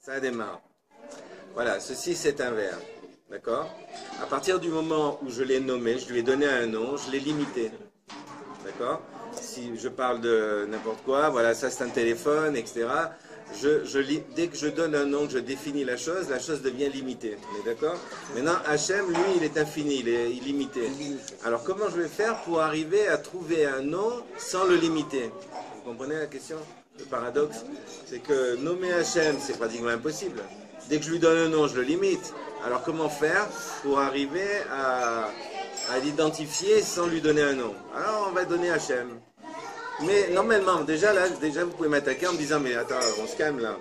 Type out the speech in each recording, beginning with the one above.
Ça démarre. Voilà, ceci c'est un verbe. D'accord? À partir du moment où je l'ai nommé, je lui ai donné un nom, je l'ai limité. D'accord? Si je parle de n'importe quoi, voilà, ça c'est un téléphone, etc. Dès que je donne un nom, que je définis la chose devient limitée. On est d'accord? Maintenant, Hachem, lui, il est infini, il est illimité. Alors, comment je vais faire pour arriver à trouver un nom sans le limiter? Vous comprenez la question? Le paradoxe, c'est que nommer Hachem, c'est pratiquement impossible. Dès que je lui donne un nom, je le limite. Alors, comment faire pour arriver à l'identifier sans lui donner un nom? Alors, on va donner Hachem. Mais normalement, déjà vous pouvez m'attaquer en me disant, mais attends, on se calme là.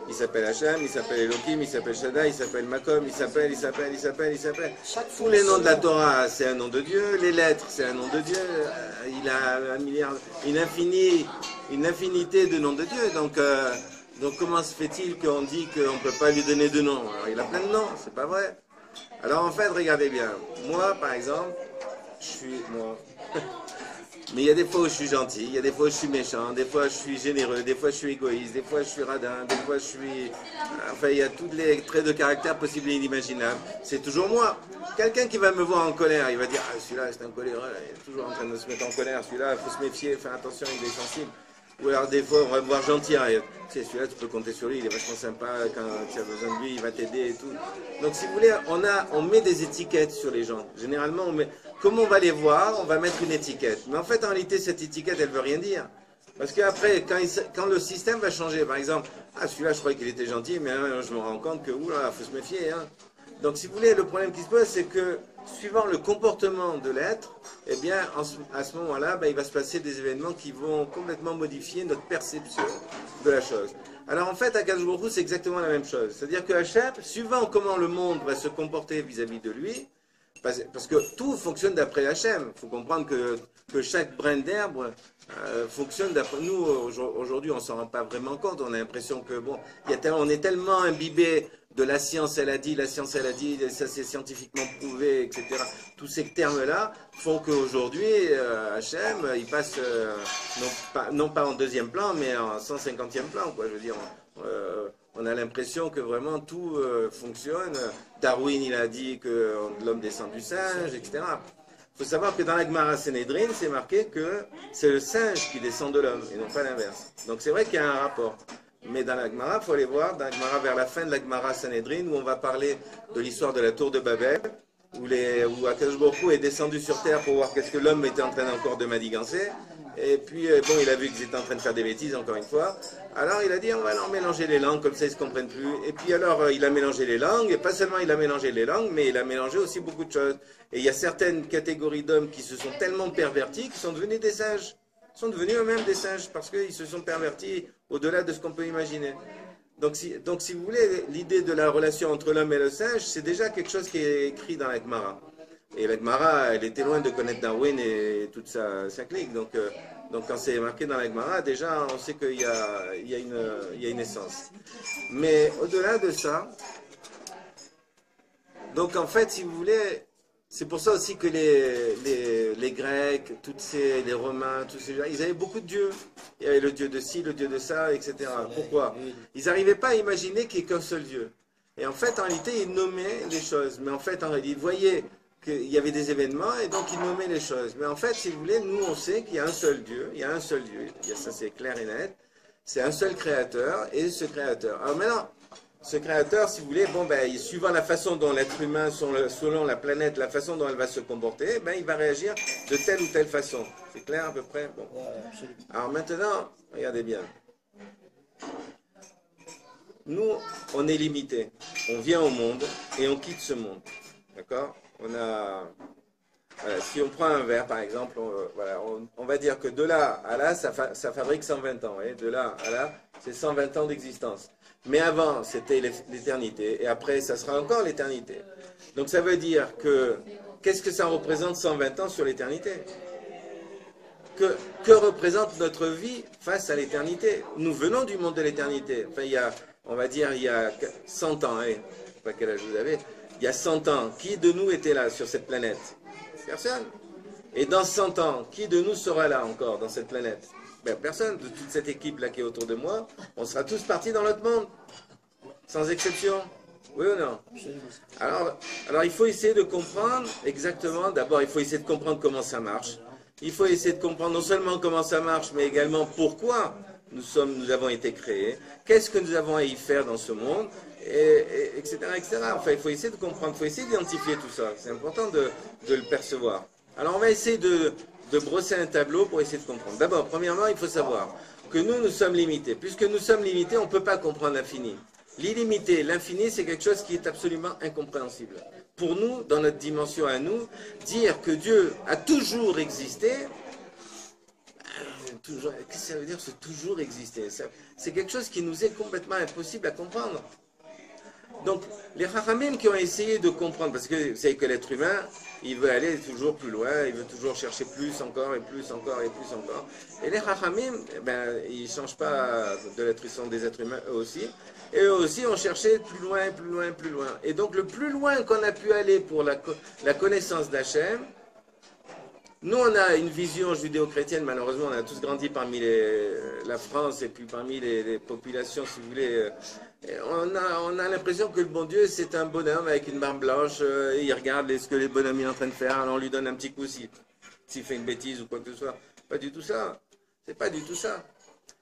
Il s'appelle Hachem, il s'appelle Elohim, il s'appelle Shaddai, il s'appelle Makom, il s'appelle. Tous les noms de la Torah, c'est un nom de Dieu. Les lettres, c'est un nom de Dieu. Il a une infinité de noms de Dieu. Donc comment se fait-il qu'on dit qu'on ne peut pas lui donner de nom? Alors il a plein de noms, c'est pas vrai. Alors en fait, regardez bien. Moi, par exemple, moi. Mais il y a des fois où je suis gentil, il y a des fois où je suis méchant, des fois je suis généreux, des fois je suis égoïste, des fois je suis radin, des fois je suis... Enfin, il y a tous les traits de caractère possibles et inimaginables. C'est toujours moi. Quelqu'un qui va me voir en colère, il va dire « Ah, celui-là, c'est un coléreux, il est toujours en train de se mettre en colère, celui-là, il faut se méfier, faire attention, il est sensible. » Ou alors des fois, on va me voir gentil, hein, tu sais, celui-là, tu peux compter sur lui, il est vachement sympa, quand tu as besoin de lui, il va t'aider et tout. Donc si vous voulez, on met des étiquettes sur les gens. Généralement, comme on va les voir, on va mettre une étiquette. Mais en fait, en réalité, cette étiquette, elle ne veut rien dire. Parce qu'après, quand le système va changer, par exemple, ah, celui-là, je croyais qu'il était gentil, mais hein, je me rends compte que, oula, il faut se méfier. Hein. Donc, si vous voulez, le problème qui se pose, c'est que, suivant le comportement de l'être, eh bien, à ce moment-là, ben, il va se passer des événements qui vont complètement modifier notre perception de la chose. Alors, en fait, à Akadosh Baruch Hu, c'est exactement la même chose. C'est-à-dire que Hachem, suivant comment le monde va se comporter vis-à-vis de lui, parce que tout fonctionne d'après Hachem. Il faut comprendre que chaque brin d'herbe fonctionne d'après nous. Aujourd'hui, on ne s'en rend pas vraiment compte. On a l'impression que, bon, on est tellement imbibé de la science, elle a dit, ça c'est scientifiquement prouvé, etc. Tous ces termes-là font qu'aujourd'hui, Hachem, il passe non pas en deuxième plan, mais en 150e plan, quoi. Je veux dire, on a l'impression que vraiment tout fonctionne. Darwin, il a dit que l'homme descend du singe, etc. Il faut savoir que dans la Gemara Sanhedrin, c'est marqué que c'est le singe qui descend de l'homme, et non pas l'inverse. Donc c'est vrai qu'il y a un rapport. Mais dans la Gemara, il faut aller voir, dans la Gemara, vers la fin de la Gemara Sanhedrin, où on va parler de l'histoire de la tour de Babel, où Akadosh Baruch Hu est descendu sur terre pour voir qu'est-ce que l'homme était en train encore de manigancer. Et puis, bon, il a vu qu'ils étaient en train de faire des bêtises, encore une fois. Alors, il a dit, on va leur mélanger les langues, comme ça, ils ne se comprennent plus. Et puis, alors, il a mélangé les langues, et pas seulement il a mélangé les langues, mais il a mélangé aussi beaucoup de choses. Et il y a certaines catégories d'hommes qui se sont tellement pervertis qu'ils sont devenus des singes. Ils sont devenus eux-mêmes des singes, parce qu'ils se sont pervertis au-delà de ce qu'on peut imaginer. Donc, si vous voulez, l'idée de la relation entre l'homme et le singe, c'est déjà quelque chose qui est écrit dans la Gemara. Et la Gemara, elle était loin de connaître Darwin et toute sa clique. Donc quand c'est marqué dans la Gemara, déjà, on sait qu'il y a une essence. Mais au-delà de ça, donc en fait, si vous voulez, c'est pour ça aussi que les Grecs, les Romains, tous ces gens, ils avaient beaucoup de dieux. Il y avait le dieu de ci, le dieu de ça, etc. Pourquoi? Ils n'arrivaient pas à imaginer qu'il n'y ait qu'un seul dieu. Et en fait, en réalité, ils nommaient les choses. Mais en fait, ils voyaient qu'il y avait des événements et donc ils nommaient les choses. Mais en fait, si vous voulez, nous on sait qu'il y a un seul Dieu, ça c'est clair et net, c'est un seul créateur et ce créateur. Alors maintenant, ce créateur, si vous voulez, bon ben, suivant la façon dont l'être humain, selon la planète, la façon dont elle va se comporter, ben il va réagir de telle ou telle façon. C'est clair à peu près? Bon. Alors maintenant, regardez bien. Nous, on est limité. On vient au monde et on quitte ce monde. D'accord? Voilà, si on prend un verre, par exemple, on va dire que de là à là, ça fabrique 120 ans. De là à là, c'est 120 ans d'existence. Mais avant, c'était l'éternité. Et après, ça sera encore l'éternité. Donc ça veut dire que, qu'est-ce que ça représente 120 ans sur l'éternité? Que représente notre vie face à l'éternité? Nous venons du monde de l'éternité. Enfin, on va dire, il y a 100 ans. Je ne sais pas quel âge vous avez. Il y a 100 ans, qui de nous était là sur cette planète? Personne. Et dans 100 ans, qui de nous sera là encore dans cette planète? Ben, personne. De toute cette équipe-là qui est autour de moi, on sera tous partis dans l'autre monde. Sans exception? Oui ou non? Alors, il faut essayer de comprendre exactement, d'abord il faut essayer de comprendre comment ça marche. Il faut essayer de comprendre non seulement comment ça marche, mais également pourquoi nous avons été créés, qu'est-ce que nous avons à y faire dans ce monde, etc., etc. Enfin, il faut essayer de comprendre, il faut essayer d'identifier tout ça. C'est important de le percevoir. Alors, on va essayer de brosser un tableau pour essayer de comprendre. D'abord, premièrement, il faut savoir que nous sommes limités. Puisque nous sommes limités, on ne peut pas comprendre l'infini. L'illimité, l'infini, c'est quelque chose qui est absolument incompréhensible. Pour nous, dans notre dimension à nous, dire que Dieu a toujours existé, qu'est-ce que ça veut dire ce toujours exister? C'est quelque chose qui nous est complètement impossible à comprendre. Donc, les Chachamim qui ont essayé de comprendre, parce que vous savez que l'être humain, il veut aller toujours plus loin, il veut toujours chercher plus encore et plus encore et plus encore. Et les Chachamim, ils ne changent pas de l'être, ils sont des êtres humains eux aussi. Et eux aussi ont cherché plus loin, plus loin, plus loin. Et donc le plus loin qu'on a pu aller pour la connaissance d'Hachem, nous on a une vision judéo-chrétienne, malheureusement on a tous grandi parmi la France et puis parmi les populations, si vous voulez. On a l'impression que le bon Dieu c'est un bonhomme avec une barbe blanche, il regarde ce que les bonhommes sont en train de faire, alors on lui donne un petit coup s'il fait une bêtise ou quoi que ce soit. Pas du tout ça. C'est pas du tout ça.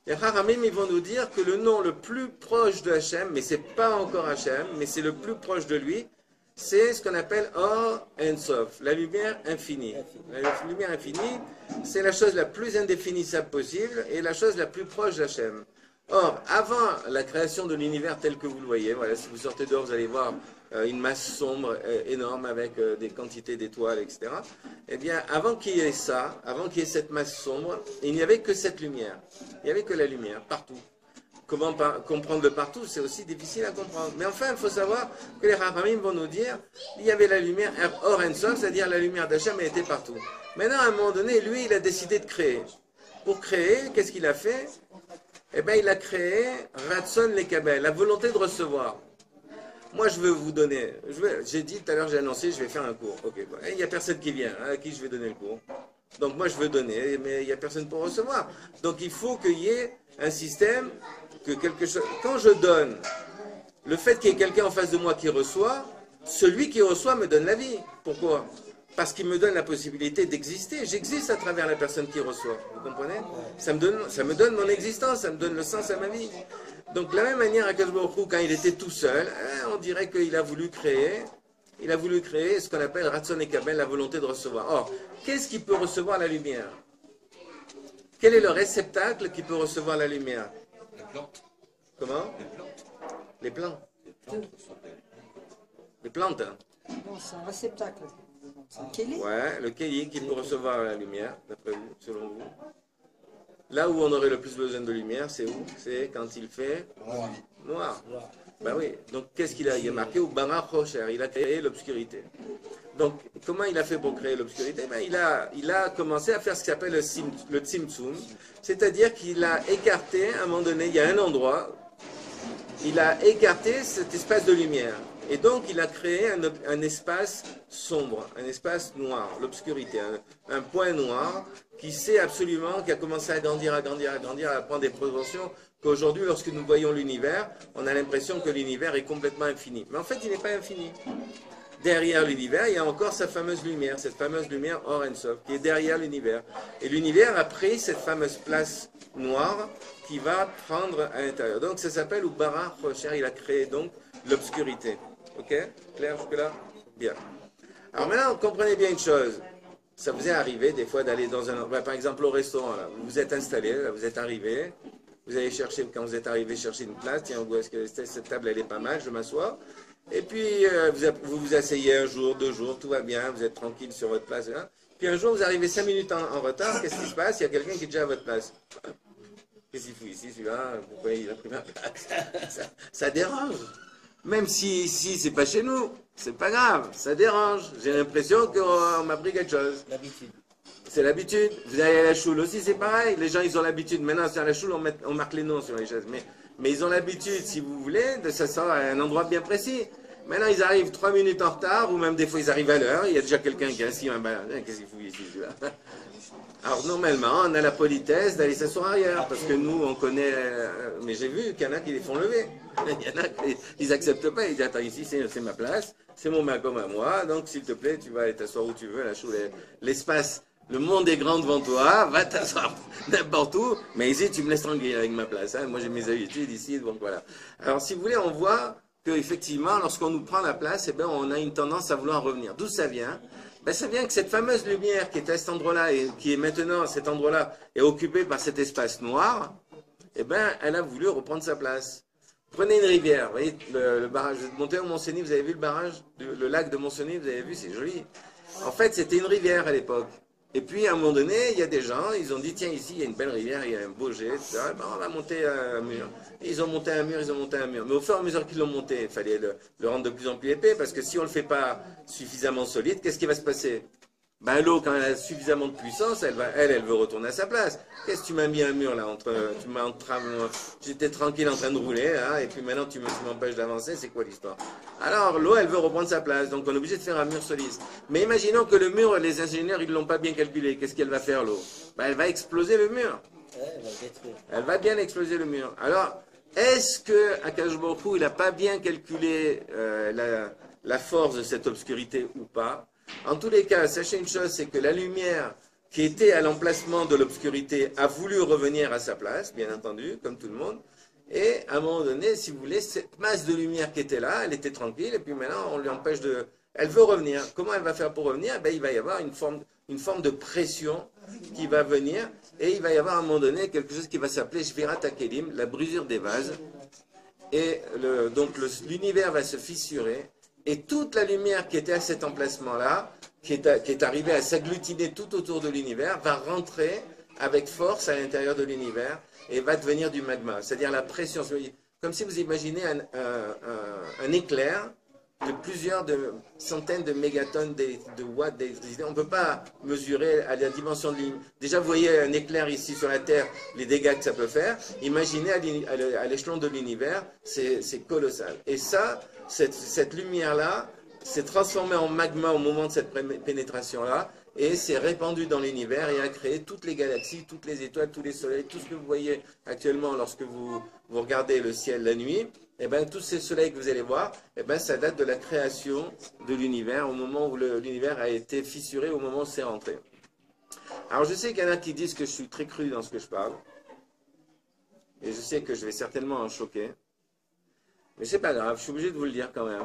Les Chachamim, ils vont nous dire que le nom le plus proche de Hachem, mais c'est pas encore Hachem, mais c'est le plus proche de lui, c'est ce qu'on appelle Or Ein Sof, la lumière infinie. La lumière infinie, c'est la chose la plus indéfinissable possible et la chose la plus proche d'Hachem. Or, avant la création de l'univers tel que vous le voyez, voilà, si vous sortez dehors, vous allez voir une masse sombre énorme avec des quantités d'étoiles, etc. Eh bien, avant qu'il y ait ça, avant qu'il y ait cette masse sombre, il n'y avait que cette lumière. Il n'y avait que la lumière, partout. Comment comprendre le partout, c'est aussi difficile à comprendre. Mais enfin, il faut savoir que les Chachamim vont nous dire il y avait la lumière Or Ein Sof, c'est-à-dire la lumière d'Hachem, elle était partout. Maintenant, à un moment donné, lui, il a décidé de créer. Pour créer, qu'est-ce qu'il a fait? Eh bien, il a créé Ratson Lekabel, la volonté de recevoir. Moi, je veux vous donner, j'ai dit tout à l'heure, j'ai annoncé, je vais faire un cours. Ok, bon. Il n'y a personne qui vient, à qui je vais donner le cours. Donc moi, je veux donner, mais il n'y a personne pour recevoir. Donc il faut qu'il y ait un système, que quelque chose... Quand je donne, le fait qu'il y ait quelqu'un en face de moi qui reçoit, celui qui reçoit me donne la vie. Pourquoi? Parce qu'il me donne la possibilité d'exister. J'existe à travers la personne qui reçoit. Vous comprenez? Ça me donne mon existence, ça me donne le sens à ma vie. Donc, de la même manière, Akadosh Baruch Hu, quand il était tout seul, on dirait qu'il a voulu créer ce qu'on appelle Ratson Ekabel, la volonté de recevoir. Or, qu'est-ce qui peut recevoir la lumière? Quel est le réceptacle qui peut recevoir la lumière? Les plantes. Comment? Les plantes. Les plantes. Les plantes. Non, c'est un réceptacle. C'est un kéli. Ouais, le kéli qui peut recevoir la lumière, d'après vous, selon vous. Là où on aurait le plus besoin de lumière, c'est où? C'est quand il fait noir. Ben oui. Donc qu'est-ce qu'il a? Il a marqué au Bama Rocher, il a créé l'obscurité. Donc comment il a fait pour créer l'obscurité? Ben, il a commencé à faire ce qu'il appelle le Tzimtzum, c'est-à-dire qu'il a écarté, à un moment donné, il y a un endroit, il a écarté cet espace de lumière. Et donc, il a créé un espace sombre, un espace noir, l'obscurité, un point noir qui a commencé à grandir, à prendre des proportions qu'aujourd'hui, lorsque nous voyons l'univers, on a l'impression que l'univers est complètement infini. Mais en fait, il n'est pas infini. Derrière l'univers, il y a encore sa fameuse lumière, cette fameuse lumière Or Ein Sof, qui est derrière l'univers. Et l'univers a pris cette fameuse place noire qui va prendre à l'intérieur. Donc, ça s'appelle Ubara Rocher, il a créé donc l'obscurité. Ok? Clair jusque-là? Bien. Alors maintenant, comprenez bien une chose. Ça vous est arrivé des fois d'aller dans un... par exemple au restaurant, là, vous êtes installé, là, vous êtes arrivé, vous allez chercher, quand vous êtes arrivé, chercher une place, tiens, où est-ce que cette table, elle est pas mal, je m'assois. Et puis, vous vous asseyez un jour, 2 jours, tout va bien, vous êtes tranquille sur votre place. Là. Puis un jour, vous arrivez 5 minutes en retard, qu'est-ce qui se passe? Il y a quelqu'un qui est déjà à votre place. Qu'est-ce qu'il fout ici, celui-là? Pourquoi il a pris ma place? Ça dérange. Même si c'est pas chez nous, c'est pas grave, ça dérange. J'ai l'impression qu'on m'a pris quelque chose. L'habitude. C'est l'habitude. Vous allez à la choule aussi, c'est pareil. Les gens, ils ont l'habitude. Maintenant, sur la choule, on marque les noms sur les chaises. Mais ils ont l'habitude, si vous voulez, de s'asseoir à un endroit bien précis. Maintenant, ils arrivent 3 minutes en retard, ou même des fois, ils arrivent à l'heure. Il y a déjà quelqu'un qui est assis. Qu'est-ce qu'il fout ici, celui-là? Alors normalement, on a la politesse d'aller s'asseoir ailleurs, parce que nous, on connaît... mais j'ai vu qu'il y en a qui les font lever. Il y en a qui n'acceptent pas, ils disent, attends, ici c'est ma place, c'est mon balcon à moi, donc s'il te plaît, tu vas aller t'asseoir où tu veux, l'espace, le monde est grand devant toi, va t'asseoir n'importe où, mais ici tu me laisses tranquille avec ma place, hein. Moi j'ai mes habitudes ici, donc voilà. Alors si vous voulez, on voit qu'effectivement, lorsqu'on nous prend la place, eh bien, on a une tendance à vouloir revenir. D'où ça vient? Ben, ça vient que cette fameuse lumière qui était à cet endroit-là et qui est maintenant à cet endroit-là est occupée par cet espace noir, eh ben, elle a voulu reprendre sa place. Prenez une rivière, vous voyez le barrage de montée au Mont-Cenis, vous avez vu le barrage, le lac de Mont-Cenis, vous avez vu, c'est joli. En fait, c'était une rivière à l'époque. Et puis, à un moment donné, il y a des gens, ils ont dit, tiens, ici, il y a une belle rivière, il y a un beau jet, etc. Ben, on va monter un mur. Et ils ont monté un mur, ils ont monté un mur. Mais au fur et à mesure qu'ils l'ont monté, il fallait le rendre de plus en plus épais, parce que si on ne le fait pas suffisamment solide, qu'est-ce qui va se passer? Ben, l'eau, quand elle a suffisamment de puissance, elle veut retourner à sa place. Qu'est-ce que tu m'as mis un mur là j'étais tranquille en train de rouler, hein, et puis maintenant tu m'empêches d'avancer, c'est quoi l'histoire? Alors l'eau, elle veut reprendre sa place, donc on est obligé de faire un mur solide. Mais imaginons que le mur, les ingénieurs, ils ne l'ont pas bien calculé. Qu'est-ce qu'elle va faire l'eau? Ben, elle va exploser le mur. Elle va bien exploser le mur. Alors, est-ce que Akadosh Baruch Hu, il n'a pas bien calculé la force de cette obscurité ou pas? En tous les cas, sachez une chose, c'est que la lumière qui était à l'emplacement de l'obscurité a voulu revenir à sa place, bien entendu, comme tout le monde. Et à un moment donné, si vous voulez, cette masse de lumière qui était là, elle était tranquille, et puis maintenant, on lui empêche de... Elle veut revenir. Comment elle va faire pour revenir? Ben, il va y avoir une forme de pression qui va venir, et il va y avoir à un moment donné quelque chose qui va s'appeler Shvirat HaKelim, la brisure des vases. Et donc l'univers va se fissurer, et toute la lumière qui était à cet emplacement-là, qui est arrivée à s'agglutiner tout autour de l'univers, va rentrer avec force à l'intérieur de l'univers et va devenir du magma, c'est-à-dire la pression. Comme si vous imaginez un éclair de plusieurs centaines de mégatonnes de watts d'électricité. On ne peut pas mesurer à la dimension de l'univers. Déjà, vous voyez un éclair ici sur la Terre, les dégâts que ça peut faire. Imaginez à l'échelon de l'univers, c'est colossal. Et ça, cette lumière-là s'est transformée en magma au moment de cette pénétration-là, et s'est répandue dans l'univers et a créé toutes les galaxies, toutes les étoiles, tous les soleils, tout ce que vous voyez actuellement lorsque vous regardez le ciel la nuit. Eh bien, tous ces soleils que vous allez voir, eh bien, ça date de la création de l'univers, au moment où l'univers a été fissuré, au moment où c'est rentré. Alors, je sais qu'il y en a qui disent que je suis très cru dans ce que je parle, et je sais que je vais certainement en choquer, mais c'est pas grave, je suis obligé de vous le dire quand même.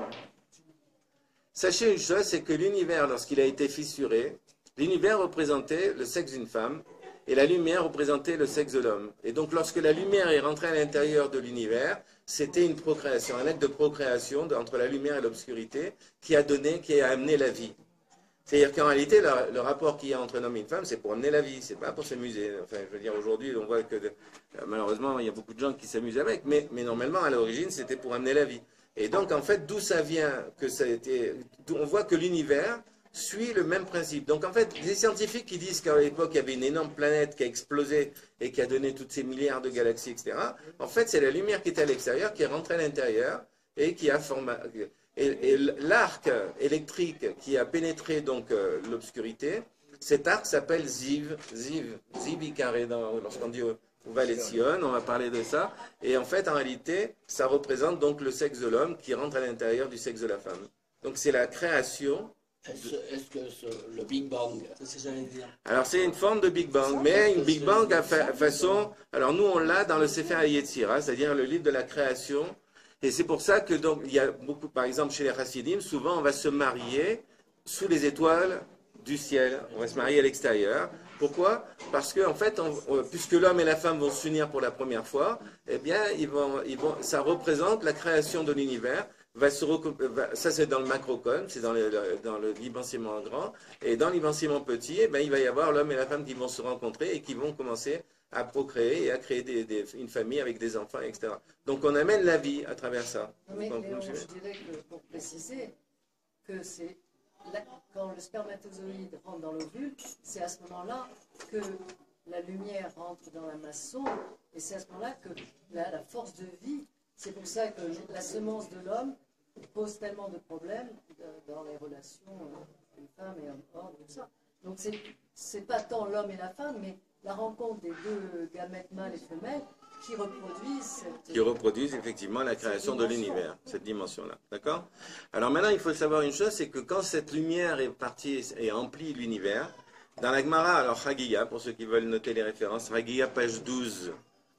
Sachez une chose, c'est que l'univers, lorsqu'il a été fissuré, l'univers représentait le sexe d'une femme, et la lumière représentait le sexe de l'homme. Et donc, lorsque la lumière est rentrée à l'intérieur de l'univers, c'était une procréation, un acte de procréation entre la lumière et l'obscurité qui a amené la vie. C'est-à-dire qu'en réalité, le rapport qu'il y a entre un homme et une femme, c'est pour amener la vie, c'est pas pour s'amuser. Enfin, je veux dire, aujourd'hui, on voit que malheureusement, il y a beaucoup de gens qui s'amusent avec, mais normalement, à l'origine, c'était pour amener la vie. Et donc, en fait, d'où ça vient que ça a été... On voit que l'univers suit le même principe. Donc, en fait, les scientifiques qui disent qu'à l'époque, il y avait une énorme planète qui a explosé et qui a donné toutes ces milliards de galaxies, etc., en fait, c'est la lumière qui était à l'extérieur qui est rentrée à l'intérieur et qui a formé... Et l'arc électrique qui a pénétré donc l'obscurité, cet arc s'appelle Ziv Icaré. Lorsqu'on dit au Valet de Sion, on va parler de ça. Et en fait, en réalité, ça représente donc le sexe de l'homme qui rentre à l'intérieur du sexe de la femme. Donc c'est la création. Est-ce que le Big Bang, c'est ce que j'allais dire. Alors c'est une forme de Big Bang, mais une Big Bang à façon... Alors nous on l'a dans le Sefer Yetzira, c'est-à-dire le livre de la création. Et c'est pour ça que donc il y a beaucoup, par exemple chez les Hasidim, souvent on va se marier sous les étoiles du ciel. On va se marier à l'extérieur. Pourquoi? Parce que en fait, puisque l'homme et la femme vont s'unir pour la première fois, eh bien, ça représente la création de l'univers. Ça c'est dans le macrocosme, c'est dans l'immensément grand. Et dans l'immensément petit, eh bien, il va y avoir l'homme et la femme qui vont se rencontrer et qui vont commencer à procréer et à créer une famille avec des enfants, etc. Donc on amène la vie à travers ça. Mais Léon, je dirais que pour préciser que c'est quand le spermatozoïde rentre dans l'ovule, c'est à ce moment-là que la lumière rentre dans la masse sombre, et c'est à ce moment-là que la force de vie, c'est pour ça que la semence de l'homme pose tellement de problèmes dans les relations femmes et hommes, tout ça. Donc c'est pas tant l'homme et la femme, mais la rencontre des deux gamètes mâles et femelles qui reproduisent qui reproduisent effectivement la création de l'univers, cette dimension-là. D'accord? Alors maintenant, il faut savoir une chose, c'est que quand cette lumière est partie et emplit l'univers, dans la Gemara, alors Chagiga, pour ceux qui veulent noter les références, Chagiga, page 12,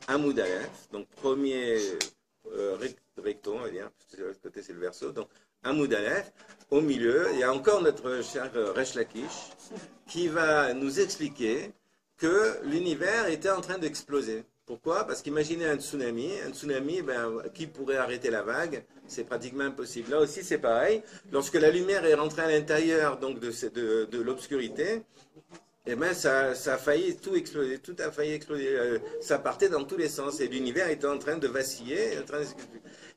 Amoud Aleph, donc premier recto, on va dire, parce que de l'autre côté c'est le verso, donc Amoud Aleph, au milieu, il y a encore notre cher Resh Lakish, qui va nous expliquer que l'univers était en train d'exploser. Pourquoi? Parce qu'imaginez un tsunami, qui pourrait arrêter la vague? C'est pratiquement impossible. Là aussi, c'est pareil. Lorsque la lumière est rentrée à l'intérieur donc de l'obscurité, eh ben, ça a failli tout exploser, tout a failli exploser. Ça partait dans tous les sens et l'univers était en train de vaciller.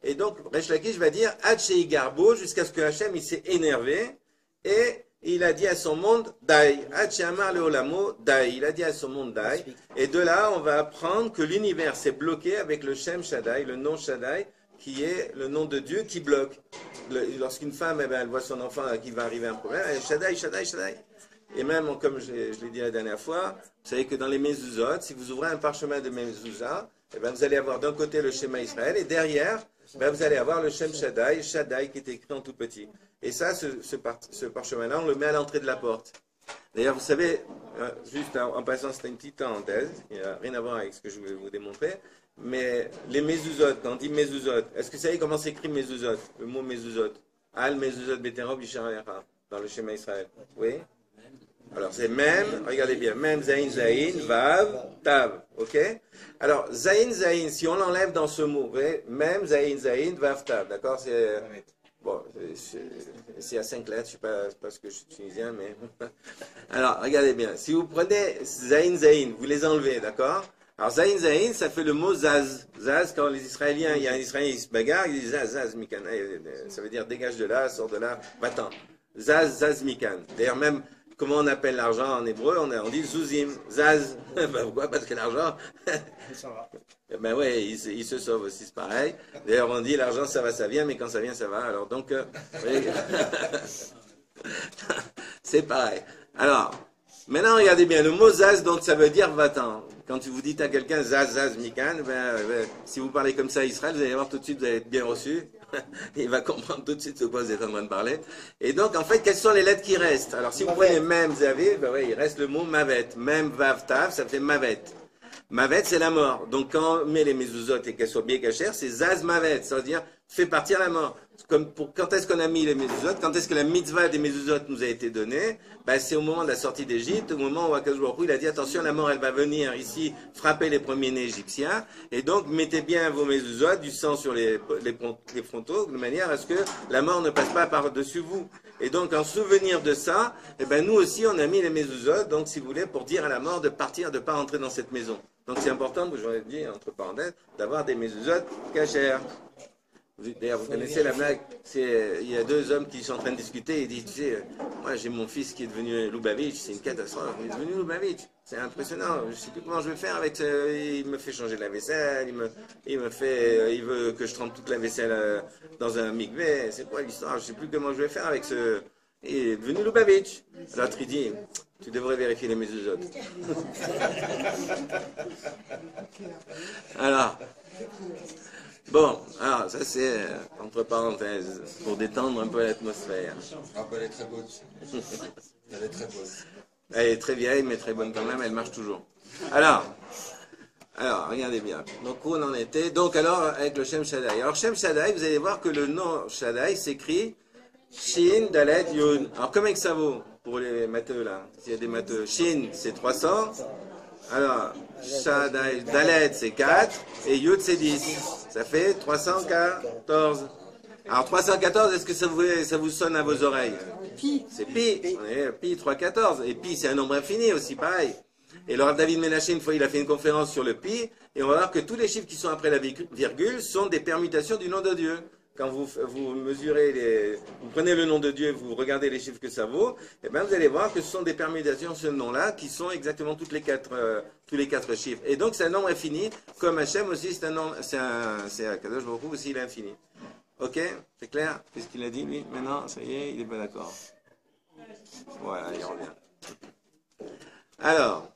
Et donc, Resh Lakish va dire Hachei Garbo, jusqu'à ce que Hachem il s'est énervé et il a dit à son monde Dai. Hachamar le Olamo Dai. Il a dit à son monde Dai. Et de là, on va apprendre que l'univers s'est bloqué avec le Shem Shaddai, le nom Shaddai, qui est le nom de Dieu qui bloque. Lorsqu'une femme, elle voit son enfant qui va arriver un problème, elle dit Shaddai, Shaddai, Shaddai. Et même, comme je l'ai dit la dernière fois, vous savez que dans les Mezuzot, si vous ouvrez un parchemin de Mezuzah, vous allez avoir d'un côté le schéma Israël et derrière, vous allez avoir le Shem Shaddai, Shaddai qui est écrit en tout petit. Et ça, ce parchemin-là, on le met à l'entrée de la porte. D'ailleurs, vous savez, juste en passant, c'était une petite parenthèse, il n'y a rien à voir avec ce que je vais vous démontrer, mais les Mezuzot, quand on dit Mezuzot, est-ce que vous savez comment s'écrit Mezuzot, le mot Mezuzot? Al Mezuzot Beterob Yisharecha, dans le schéma Israël. Oui? Alors c'est Mem, regardez bien, Mem, Zain, Zain, Vav, Tav, ok? Alors, Zain, Zain, si on l'enlève dans ce mot, vous voyez, Mem, Zain, Zain, Vav, Tav, d'accord? C'est, bon, c'est à 5 lettres, je ne sais pas parce que je suis tunisien, mais... Alors, regardez bien, si vous prenez Zain, Zain, vous les enlevez, d'accord? Alors, Zain, Zain, ça fait le mot Zaz. Zaz, quand les Israéliens, il y a un Israélien, il se bagarre, il dit Zaz, Zaz, Mikan. Ça veut dire dégage de là, sors de là, va-t'en. Zaz, Zaz, Mikan. D'ailleurs, même... Comment on appelle l'argent en hébreu? On dit zouzim, zaz. Pourquoi? Parce que l'argent, ben ouais, il se sauve aussi, c'est pareil. D'ailleurs, on dit l'argent, ça va, ça vient, mais quand ça vient, ça va. Alors donc, c'est pareil. Alors, maintenant, regardez bien, le mot zaz, donc ça veut dire va-t'en. Quand vous dites à quelqu'un zaz, zaz, mikan, si vous parlez comme ça à Israël, vous allez voir tout de suite, vous allez être bien reçu. Il va comprendre tout de suite de quoi vous êtes en train de parler. Et donc, en fait, quelles sont les lettres qui restent? Alors, si vous prenez Mem, Zavé, il reste le mot Mavet. Mem, Vav, Tav, ça fait Mavet. Mavet, c'est la mort. Donc, quand on met les mezuzot et qu'elles soient bien cachères, c'est Zaz Mavet. Ça veut dire, fait partir la mort. Comme pour, quand est-ce qu'on a mis les mezuzot? Quand est-ce que la mitzvah des mezuzot nous a été donnée? C'est au moment de la sortie d'Égypte, au moment où Akadosh Baruch Hu, il a dit, attention, la mort, elle va venir ici frapper les premiers-nés égyptiens. Et donc, mettez bien vos mezuzot, du sang sur les frontaux, de manière à ce que la mort ne passe pas par-dessus vous. Et donc, en souvenir de ça, nous aussi, on a mis les mezuzot, donc, si vous voulez, pour dire à la mort de partir, de ne pas rentrer dans cette maison. Donc, c'est important, j'aurais dit, entre parenthèses, d'avoir des mezuzot cachers. D'ailleurs, vous connaissez la blague, il y a deux hommes qui sont en train de discuter, et ils disent, tu sais, moi j'ai mon fils qui est devenu Lubavitch, c'est une catastrophe, il est devenu Lubavitch, c'est impressionnant, je ne sais plus comment je vais faire avec il me fait changer la vaisselle, il veut que je trempe toute la vaisselle dans un mikvé, c'est quoi l'histoire, je ne sais plus comment je vais faire avec ce... Il est devenu Lubavitch. L'autre il dit, tu devrais vérifier les mezuzot. Alors... Bon, alors ça c'est entre parenthèses, pour détendre un peu l'atmosphère. Ah ben elle est très bonne. Elle est très bonne. Elle est très vieille mais très bonne quand même, elle marche toujours. Alors, regardez bien. Donc où on en était? Donc alors avec le Shem Shaddai. Alors Shem Shaddai, vous allez voir que le nom Shaddai s'écrit Shin, Dalet, Yud. Alors comment que ça vaut pour les matheux là? S'il y a des matheux. Shin c'est 300. Alors, Shaddai, Dalet c'est 4 et Yud c'est 10. Ça fait 314. Alors 314, est-ce que ça vous sonne à vos oreilles? Pi. C'est pi. On est pi 314. Et pi c'est un nombre infini aussi, pareil. Et le Rav David Menaché, une fois, il a fait une conférence sur le pi, et on va voir que tous les chiffres qui sont après la virgule sont des permutations du nom de Dieu. Quand vous mesurez vous prenez le nom de Dieu, vous regardez les chiffres que ça vaut, et vous allez voir que ce sont des permutations de ce nom-là qui sont exactement tous les quatre chiffres. Et donc c'est un nombre infini, comme Hachem aussi, c'est un nombre, c'est Akadosh Baruch Hu aussi, il est infini. Ok? C'est clair? Qu'est-ce qu'il a dit lui? Maintenant, ça y est, il n'est pas d'accord. Voilà, il revient. Alors,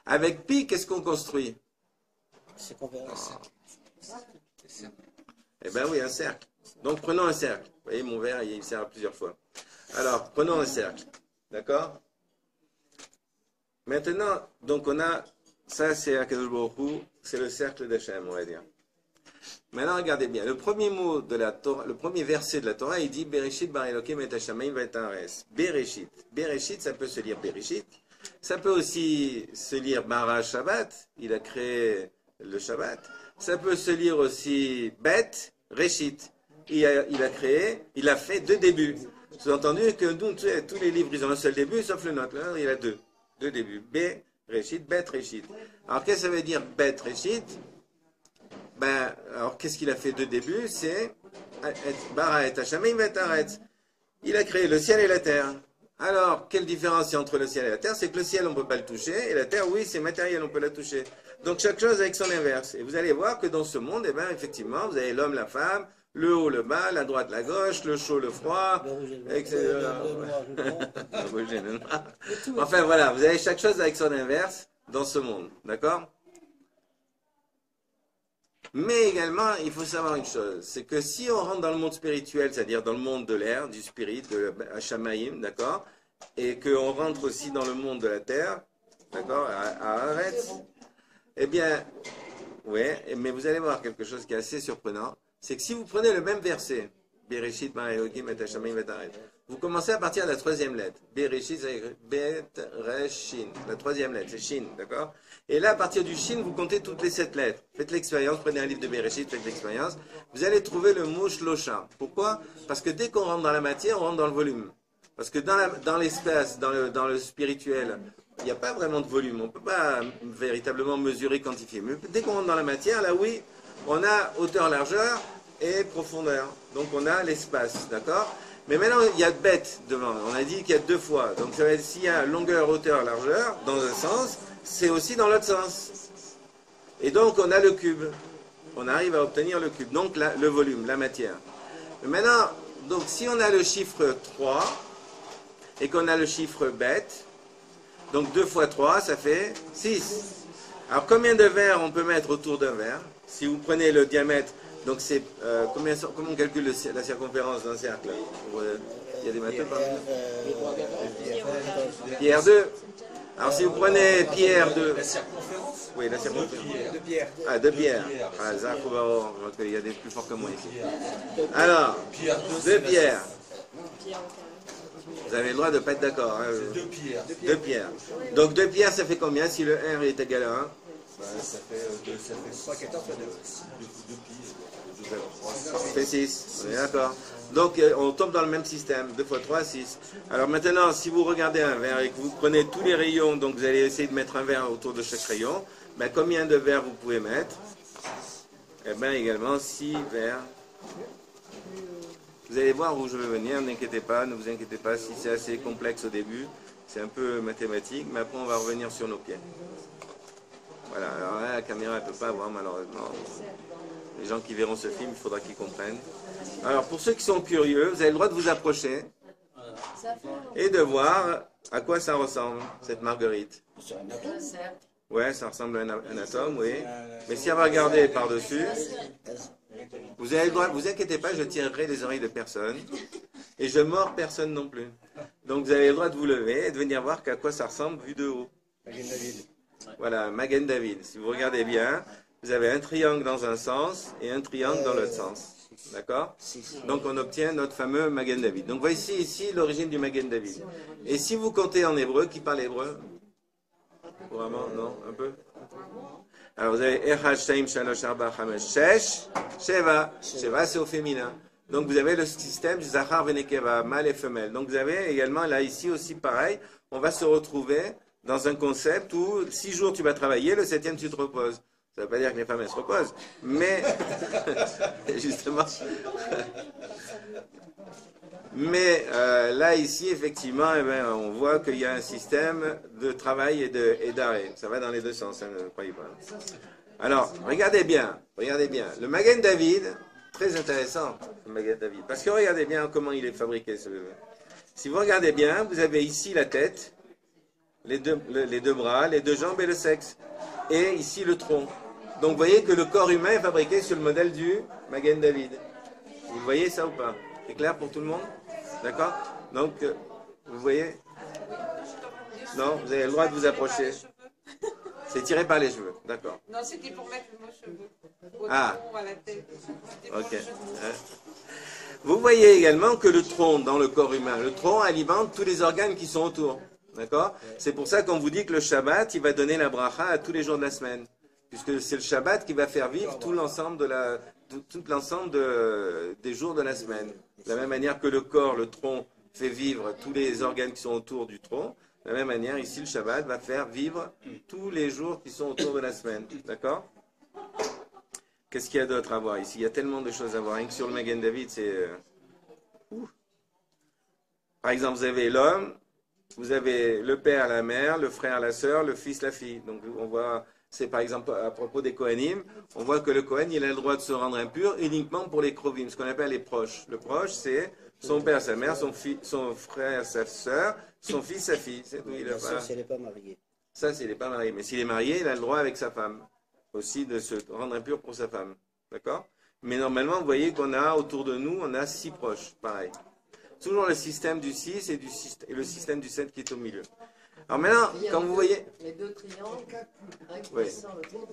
avec pi, qu'est-ce qu'on construit? C'est qu'on verra. Eh bien oui, un cercle. Donc prenons un cercle. Vous voyez, mon verre, il sert à plusieurs fois. Alors, prenons un cercle. D'accord? Maintenant, donc on a, ça c'est Akadosh Baruch Hu, c'est le cercle d'Hachem, on va dire. Maintenant, regardez bien. Le premier mot de la Torah, le premier verset de la Torah, il dit Bereshit bar Elokim et Hashamayim va ares. Bereshit. Bereshit, ça peut se lire Bereshit. Ça peut aussi se lire Bara Shabbat. Il a créé le Shabbat. Ça peut se lire aussi Bet, Reshit. Il a fait deux débuts. Sous-entendu que nous, tous les livres, ils ont un seul début, sauf le nôtre. Là, il a deux débuts. B, Reshit, Bet, Reshit. Alors, qu'est-ce que ça veut dire Bet, Reshit? Ben, alors, qu'est-ce qu'il a fait de début? C'est Bara et Hashamayim et Aretz. Il a créé le ciel et la terre. Alors, quelle différence il y a entre le ciel et la terre? C'est que le ciel, on ne peut pas le toucher, et la terre, oui, c'est matériel, on peut la toucher. Donc, chaque chose avec son inverse. Et vous allez voir que dans ce monde, eh ben, effectivement, vous avez l'homme, la femme, le haut, le bas, la droite, la gauche, le chaud, le froid, etc. Le rouge et le noir. Enfin, voilà, vous avez chaque chose avec son inverse dans ce monde. D'accord? Mais également, il faut savoir une chose, c'est que si on rentre dans le monde spirituel, c'est-à-dire dans le monde de l'air, du spirit, de Hashamaïm, d'accord, et qu'on rentre aussi dans le monde de la terre, d'accord, à Aretz, eh bien, ouais, mais vous allez voir quelque chose qui est assez surprenant, c'est que si vous prenez le même verset, Bereshit, Ma'elohim, et Hashamaïm, et Aretz, vous commencez à partir de la troisième lettre, Bereshit, Bet, Resh, Shin, la troisième lettre, c'est Shin, d'accord? Et là, à partir du Shin, vous comptez toutes les 7 lettres. Faites l'expérience, prenez un livre de Bereshit, faites l'expérience. Vous allez trouver le mot Shlosha. Pourquoi? Parce que dès qu'on rentre dans la matière, on rentre dans le volume. Parce que dans l'espace, dans le spirituel, il n'y a pas vraiment de volume. On ne peut pas véritablement mesurer, quantifier. Mais dès qu'on rentre dans la matière, là oui, on a hauteur, largeur et profondeur. Donc on a l'espace, d'accord? Mais maintenant, il y a bête devant. On a dit qu'il y a deux fois. Donc ça va être s'il y a longueur, hauteur, largeur, dans un sens, c'est aussi dans l'autre sens. Et donc, on a le cube. On arrive à obtenir le cube. Donc, le volume, la matière. Mais maintenant, donc, si on a le chiffre 3 et qu'on a le chiffre bête, donc 2 fois 3, ça fait 6. Alors, combien de verres on peut mettre autour d'un verre? Si vous prenez le diamètre, donc c'est comment on calcule la circonférence d'un cercle? Il y a des matheux parmi nous. Pierre 2. Alors si vous prenez Pierre 2. La circonférence? Oui, la circonférence. De Pierre. Ah, de Pierre. Ah, il y a des plus forts que moi ici. Alors, de Pierre. Vous avez le droit de ne pas être d'accord. Hein. Deux pierres. Deux pierres. Donc 2 pierres, ça fait combien si le R est égal à 1? Ça fait 3, 14, 2 Ça fait 6. On est d'accord. Donc on tombe dans le même système. 2 fois 3, 6. Alors maintenant, si vous regardez un verre et que vous prenez tous les rayons, donc vous allez essayer de mettre un verre autour de chaque rayon, ben, combien de verres vous pouvez mettre? Eh bien également 6 verres. Vous allez voir où je veux venir, n'inquiétez pas, ne vous inquiétez pas si c'est assez complexe au début. C'est un peu mathématique, mais après on va revenir sur nos pieds. Voilà, alors là, la caméra ne peut pas voir malheureusement. Les gens qui verront ce film, il faudra qu'ils comprennent. Alors, pour ceux qui sont curieux, vous avez le droit de vous approcher et de voir à quoi ça ressemble, cette marguerite. Ouais, ça ressemble à un atome, oui. Mais si on va regarder par-dessus, vous avez le droit, vous inquiétez pas, je tirerai les oreilles de personne et je mords personne non plus. Donc, vous avez le droit de vous lever et de venir voir à quoi ça ressemble vu de haut. Voilà, Magen David. Si vous regardez bien, vous avez un triangle dans un sens et un triangle dans l'autre sens. D'accord? Donc on obtient notre fameux Magen David. Donc voici ici l'origine du Magen David. Et si vous comptez en hébreu, qui parle hébreu? Vraiment? Non? Un peu? Alors vous avez Echad, Shtaim, Shalosh, Arba, Chamesh, Shesh, Sheva. Sheva c'est au féminin. Donc vous avez le système Zachar, Venekeva, mâle et femelle. Donc vous avez également là ici aussi pareil. On va se retrouver dans un concept où 6 jours tu vas travailler, le 7e tu te reposes. Ça ne veut pas dire que les femmes elles se reposent, mais justement. Mais là ici effectivement, eh bien, on voit qu'il y a un système de travail et d'arrêt. Ça va dans les deux sens, hein, ne croyez pas. Alors regardez bien, le Magen David, très intéressant le Magen David, parce que regardez bien comment il est fabriqué. Si vous regardez bien, vous avez ici la tête. les deux bras, les deux jambes et le sexe. Et ici le tronc. Donc vous voyez que le corps humain est fabriqué sur le modèle du Magen David. Vous voyez ça ou pas? C'est clair pour tout le monde? D'accord? Donc, vous voyez? Non, vous avez le droit de vous approcher. C'est tiré par les cheveux, d'accord. Non, c'était pour mettre le mot cheveux. Au Ah. tronc, à la tête. C'était pour Ok. le cheveu. Vous voyez également que le tronc dans le corps humain, le tronc alimente tous les organes qui sont autour. D'accord? C'est pour ça qu'on vous dit que le Shabbat, il va donner la bracha à tous les jours de la semaine. Puisque c'est le Shabbat qui va faire vivre tout l'ensemble des jours de la semaine. De la même manière que le corps, le tronc, fait vivre tous les organes qui sont autour du tronc, de la même manière, ici, le Shabbat va faire vivre tous les jours qui sont autour de la semaine. D'accord? Qu'est-ce qu'il y a d'autre à voir ici? Il y a tellement de choses à voir. Rien que sur le Magen David, c'est... Par exemple, vous avez l'homme, vous avez le père, la mère, le frère, la sœur, le fils, la fille. Donc on voit, c'est par exemple à propos des Kohanim, on voit que le Kohen, il a le droit de se rendre impur uniquement pour les Krovim, ce qu'on appelle les proches. Le proche, c'est son père, sa mère, son frère, sa sœur, son fils, sa fille. C'est tout. Bien sûr, si elle n'est pas mariée. Ça, s'il n'est pas marié. Mais s'il est marié, il a le droit avec sa femme aussi de se rendre impur pour sa femme. D'accord? Mais normalement, vous voyez qu'on a autour de nous, on a 6 proches. Pareil. Toujours le système du 6 et le système du 7 qui est au milieu. Alors maintenant, quand vous voyez... Les deux triangles Oui. réunissant le tronc.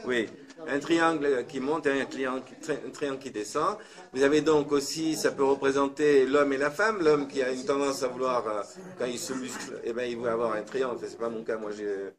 Oui, un triangle qui monte et un triangle qui descend. Vous avez donc aussi, ça peut représenter l'homme et la femme. L'homme qui a une tendance à vouloir, quand il se muscle, eh ben, il veut avoir un triangle. C'est pas mon cas, moi j'ai...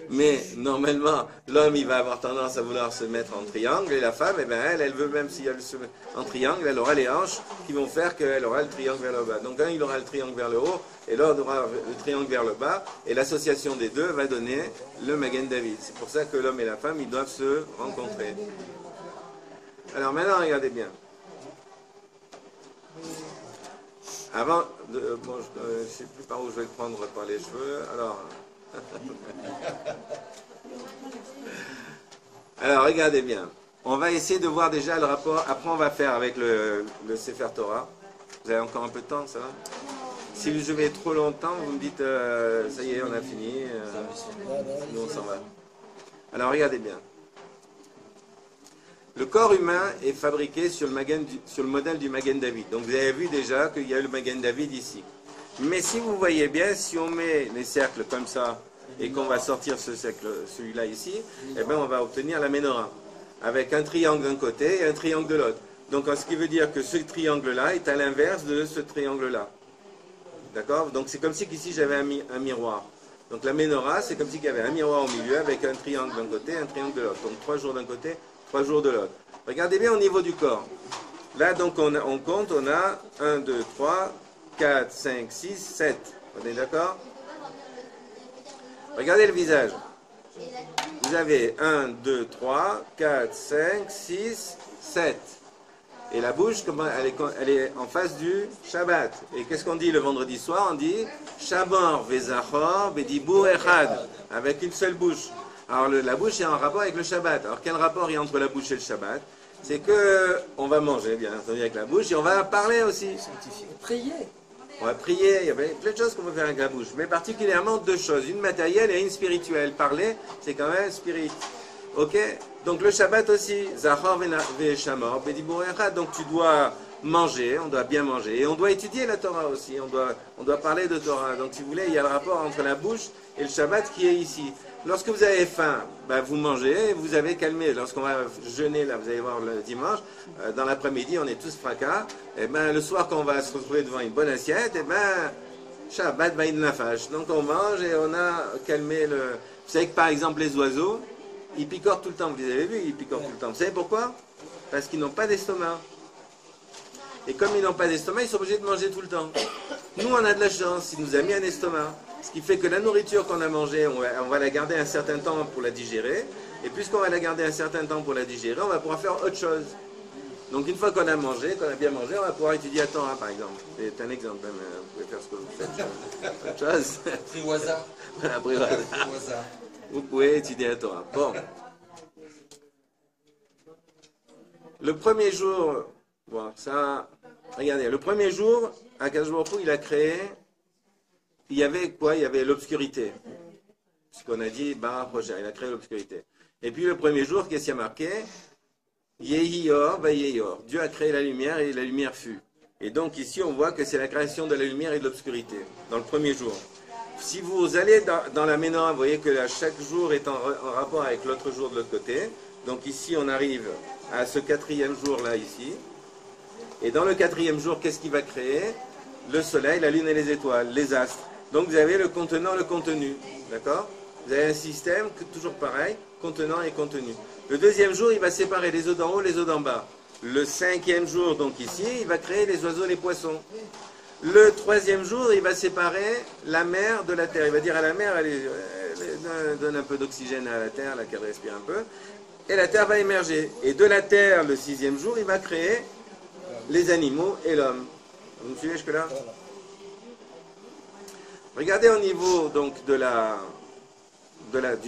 Mais normalement, l'homme il va avoir tendance à vouloir se mettre en triangle et la femme, eh ben, elle veut même si elle se met en triangle, elle aura les hanches qui vont faire qu'elle aura le triangle vers le bas. Donc un il aura le triangle vers le haut et l'autre aura le triangle vers le bas et l'association des deux va donner le Magen David. C'est pour ça que l'homme et la femme ils doivent se rencontrer. Alors maintenant regardez bien. Avant, bon, je ne sais plus par où je vais le prendre par les cheveux. Alors regardez bien. On va essayer de voir déjà le rapport. Après, on va faire avec le Sefer Torah. Vous avez encore un peu de temps, ça va? Si je vais trop longtemps, vous me dites, ça y est, on a fini. Nous, on s'en va. Alors regardez bien. Le corps humain est fabriqué sur le modèle du Magen David. Donc vous avez vu déjà qu'il y a le Magen David ici. Mais si vous voyez bien, si on met les cercles comme ça et qu'on va sortir celui-là ici, eh bien on va obtenir la menorah. Avec un triangle d'un côté et un triangle de l'autre. Donc ce qui veut dire que ce triangle-là est à l'inverse de ce triangle-là. D'accord? Donc c'est comme si ici j'avais un miroir. Donc la menorah, c'est comme si il y avait un miroir au milieu avec un triangle d'un côté et un triangle de l'autre. Donc 3 jours d'un côté, 3 jours de l'autre. Regardez bien au niveau du corps. Là, donc, on compte, on a 1, 2, 3, 4, 5, 6, 7. On est d'accord? Regardez le visage. Vous avez 1, 2, 3, 4, 5, 6, 7. Et la bouche, elle est en face du Shabbat. Et qu'est-ce qu'on dit le vendredi soir? On dit Shabor vezachor bedibur echad, avec une seule bouche. Alors la bouche est en rapport avec le Shabbat. Alors quel rapport il y a entre la bouche et le Shabbat? C'est que on va manger bien entendu avec la bouche et on va parler aussi. Prier. On va prier, il y a plein de choses qu'on peut faire avec la bouche, mais particulièrement 2 choses, une matérielle et une spirituelle. Parler, c'est quand même spirit. Ok? Donc le Shabbat aussi, Zachor ve'shamor bedibur echad. Donc tu dois manger, on doit bien manger, et on doit étudier la Torah aussi, on doit parler de Torah. Donc si vous voulez, il y a le rapport entre la bouche et le Shabbat qui est ici. Lorsque vous avez faim, ben, vous mangez, vous avez calmé. Lorsqu'on va jeûner, là, vous allez voir le dimanche, dans l'après-midi, on est tous fracas. Et ben, le soir, quand on va se retrouver devant une bonne assiette, et ben, Shabbat va une nafash. Donc on mange et on a calmé le... Vous savez que par exemple, les oiseaux, ils picorent tout le temps. Vous les avez vus, ils picorent tout le temps. Vous savez pourquoi? Parce qu'ils n'ont pas d'estomac. Et comme ils n'ont pas d'estomac, ils sont obligés de manger tout le temps. Nous, on a de la chance, il nous a mis un estomac. Ce qui fait que la nourriture qu'on a mangée, on va la garder un certain temps pour la digérer. Et puisqu'on va la garder un certain temps pour la digérer, on va pouvoir faire autre chose. Donc une fois qu'on a mangé, qu'on a bien mangé, on va pouvoir étudier la Torah, par exemple. C'est un exemple, même, vous pouvez faire ce que vous faites. Autre chose. Prix au hasard. Voilà, prix au hasard. Prix au hasard. Vous pouvez étudier la Torah. Bon. Le premier jour, bon, ça, regardez, le premier jour, Akadosh Baruch Hu, il a créé il y avait quoi? Il y avait l'obscurité. Ce qu'on a dit, Bara Rocher, il a créé l'obscurité. Et puis le premier jour, qu'est-ce qu'il y a marqué? Yehi Or, Vayehi Or. Dieu a créé la lumière et la lumière fut. Et donc ici, on voit que c'est la création de la lumière et de l'obscurité, dans le premier jour. Si vous allez dans la Ménorah, vous voyez que là, chaque jour est en rapport avec l'autre jour de l'autre côté. Donc ici, on arrive à ce quatrième jour-là, ici. Et dans le quatrième jour, qu'est-ce qui va créer? Le soleil, la lune et les étoiles, les astres. Donc vous avez le contenant, le contenu. D'accord? Vous avez un système, toujours pareil, contenant et contenu. Le deuxième jour, il va séparer les eaux d'en haut, les eaux d'en bas. Le cinquième jour, donc ici, il va créer les oiseaux, les poissons. Le troisième jour, il va séparer la mer de la terre. Il va dire à la mer, allez, donne un peu d'oxygène à la terre, là, qu'elle respire un peu. Et la terre va émerger. Et de la terre, le sixième jour, il va créer les animaux et l'homme. Vous me suivez jusque-là? Regardez au niveau donc, du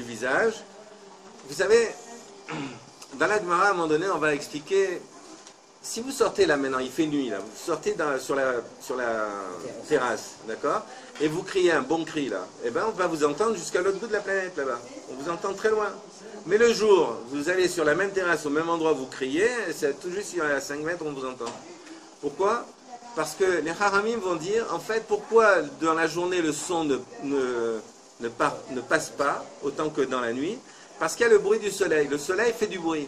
visage. Vous savez, dans la Gemara, à un moment donné, on va expliquer. Si vous sortez là maintenant, il fait nuit là, vous sortez sur la terrasse, d'accord? Et vous criez un bon cri là, eh bien on va vous entendre jusqu'à l'autre bout de la planète là-bas. On vous entend très loin. Mais le jour, vous allez sur la même terrasse, au même endroit, vous criez, c'est tout juste à 5 mètres, on vous entend. Pourquoi? Parce que les haramim vont dire, en fait, pourquoi dans la journée le son ne passe pas autant que dans la nuit? Parce qu'il y a le bruit du soleil. Le soleil fait du bruit.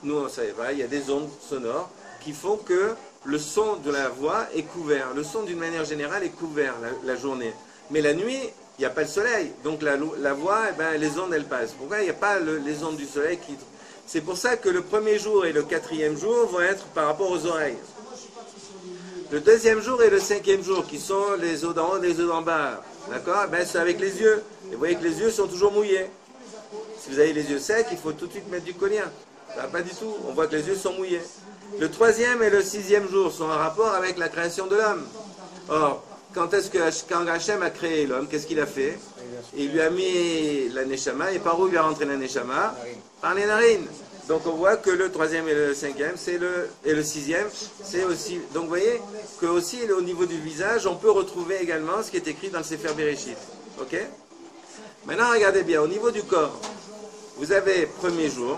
Nous, on savait pas, il y a des ondes sonores qui font que le son de la voix est couvert. Le son, d'une manière générale, est couvert la journée. Mais la nuit, il n'y a pas le soleil. Donc la voix, eh ben, les ondes, elles passent. Pourquoi il n'y a pas les ondes du soleil qui... C'est pour ça que le premier jour et le quatrième jour vont être par rapport aux oreilles. Le deuxième jour et le cinquième jour, qui sont les eaux d'en haut et les eaux d'en bas, d'accord? Ben, c'est avec les yeux. Et vous voyez que les yeux sont toujours mouillés. Si vous avez les yeux secs, il faut tout de suite mettre du collier. Ça va pas du tout. On voit que les yeux sont mouillés. Le troisième et le sixième jour sont en rapport avec la création de l'homme. Or, quand Hachem a créé l'homme, qu'est-ce qu'il a fait? Il lui a mis la neshama. Et par où il a rentré la neshama? Par les narines. Donc on voit que le troisième et le cinquième, et le sixième, c'est aussi... Donc vous voyez que aussi au niveau du visage, on peut retrouver également ce qui est écrit dans le Sefer Bereshit. Ok? Maintenant, regardez bien, au niveau du corps, vous avez premier jour,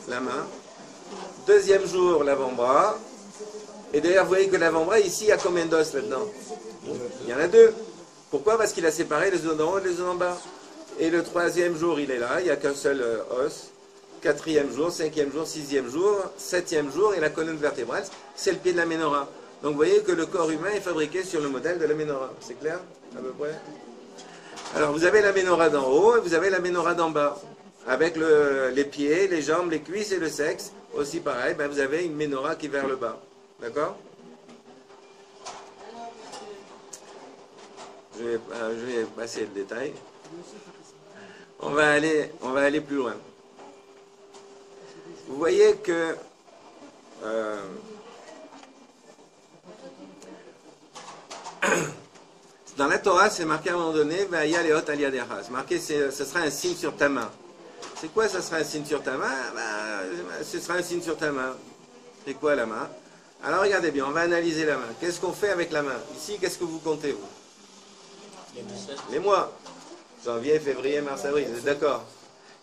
la main, deuxième jour, l'avant-bras, et d'ailleurs, vous voyez que l'avant-bras, ici, il y a combien d'os là-dedans? Il y en a deux. Pourquoi? Parce qu'il a séparé les os d'en haut et les os d'en bas. Et le troisième jour, il est là, il n'y a qu'un seul os. Quatrième jour, cinquième jour, sixième jour, septième jour, et la colonne vertébrale, c'est le pied de la Ménorah. Donc vous voyez que le corps humain est fabriqué sur le modèle de la Ménorah. C'est clair, à peu près? Alors vous avez la Ménorah d'en haut et vous avez la Ménorah d'en bas. Avec les pieds, les jambes, les cuisses et le sexe. Aussi pareil, ben, vous avez une Ménorah qui est vers le bas. D'accord? Je vais passer le détail. On va aller plus loin. Vous voyez que dans la Torah, c'est marqué à un moment donné, c'est marqué, ce sera un signe sur ta main. C'est quoi, ça sera un signe sur ta main? Ce sera un signe sur ta main. C'est quoi la main? Alors regardez bien, on va analyser la main. Qu'est-ce qu'on fait avec la main? Ici, qu'est-ce que vous comptez, vous? Les mois. Janvier, février, mars, avril, vous êtes d'accord?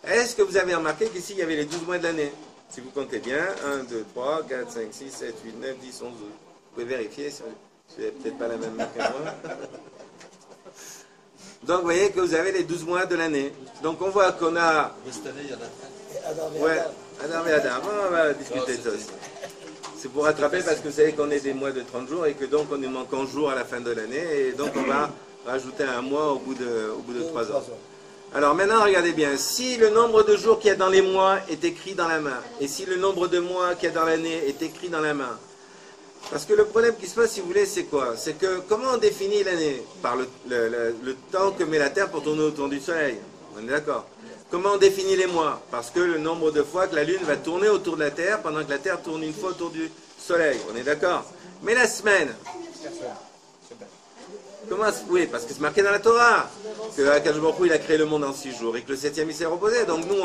Est-ce que vous avez remarqué qu'ici, il y avait les 12 mois de l'année? Si vous comptez bien, 1, 2, 3, 4, 5, 6, 7, 8, 9, 10, 11, 12. Vous pouvez vérifier si vous n'avez peut-être pas la même main que moi. Donc, vous voyez que vous avez les 12 mois de l'année. Donc, on voit qu'on a... Cette année, il y en a 30. Ouais, Adam et Adam. On va discuter de ça aussi. C'est pour rattraper parce que vous savez qu'on est des mois de 30 jours et que donc on nous manque 11 jours à la fin de l'année. Et donc, on va rajouter un mois au bout de 3 ans. Alors maintenant, regardez bien, si le nombre de jours qu'il y a dans les mois est écrit dans la main, et si le nombre de mois qu'il y a dans l'année est écrit dans la main, parce que le problème qui se passe, si vous voulez, c'est quoi? C'est que comment on définit l'année? Par le temps que met la Terre pour tourner autour du Soleil. On est d'accord? Comment on définit les mois? Parce que le nombre de fois que la Lune va tourner autour de la Terre, pendant que la Terre tourne une fois autour du Soleil. On est d'accord? Mais la semaine... Comment? Oui, parce que c'est marqué dans la Torah que Akadosh Baruch Hu, il a créé le monde en 6 jours et que le 7e il s'est reposé. Donc nous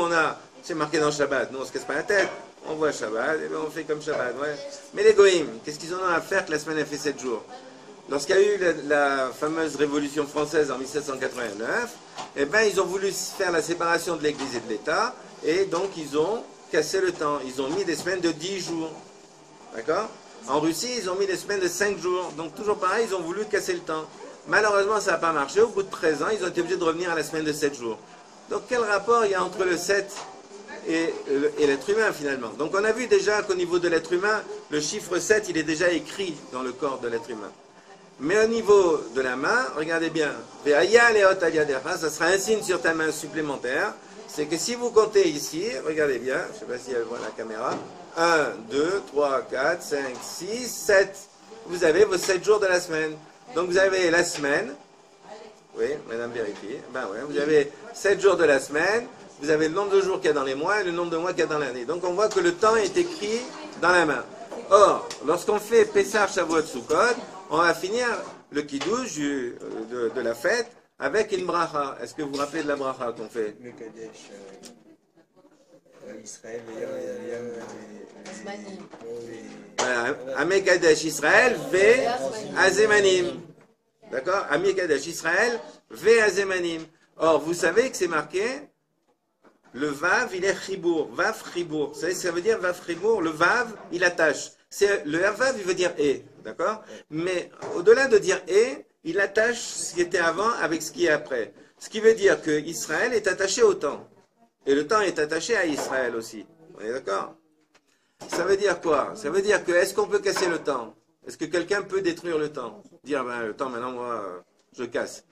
c'est marqué dans Shabbat. Nous on se casse pas la tête. On voit Shabbat et bien on fait comme Shabbat. Ouais. Mais les Goïms, qu'est-ce qu'ils en ont à faire que la semaine a fait 7 jours? lorsqu'il y a eu la fameuse Révolution française en 1789, eh ben, ils ont voulu faire la séparation de l'Église et de l'État, et donc ils ont cassé le temps. Ils ont mis des semaines de 10 jours. D'accord? En Russie, ils ont mis des semaines de 5 jours. Donc toujours pareil, ils ont voulu casser le temps. Malheureusement, ça n'a pas marché. Au bout de 13 ans, ils ont été obligés de revenir à la semaine de 7 jours. Donc quel rapport il y a entre le 7 et l'être humain finalement? Donc on a vu déjà qu'au niveau de l'être humain, le chiffre 7, il est déjà écrit dans le corps de l'être humain. Mais au niveau de la main, regardez bien, ça sera un signe sur ta main supplémentaire. C'est que si vous comptez ici, regardez bien, je ne sais pas si elle voit la caméra, 1, 2, 3, 4, 5, 6, 7. Vous avez vos 7 jours de la semaine. Donc vous avez la semaine, oui, madame vérifie, ben ouais, vous avez 7 jours de la semaine, vous avez le nombre de jours qu'il y a dans les mois et le nombre de mois qu'il y a dans l'année. Donc on voit que le temps est écrit dans la main. Or, lorsqu'on fait Pessah, Shavuot, Sukkot, on va finir le kiddush de la fête avec une bracha. Est-ce que vous vous rappelez de la bracha qu'on fait? Israël, Amekadesh Israël, Ve Azemanim. D'accord? Amekadesh Israël, Ve Azemanim. Or, vous savez que c'est marqué, le Vav, il est Chibour. Vav, Chibour. Vous savez ce que ça veut dire, Vav, Chibour? Le Vav, il attache. Le Vav, il veut dire et. D'accord? Mais au-delà de dire et, il attache ce qui était avant avec ce qui est après. Ce qui veut dire que Israël est attaché au temps. Et le temps est attaché à Israël aussi. On est d'accord? Ça veut dire quoi? Ça veut dire que, est-ce qu'on peut casser le temps? Est-ce que quelqu'un peut détruire le temps? Dire, ben, le temps, maintenant, moi, je casse.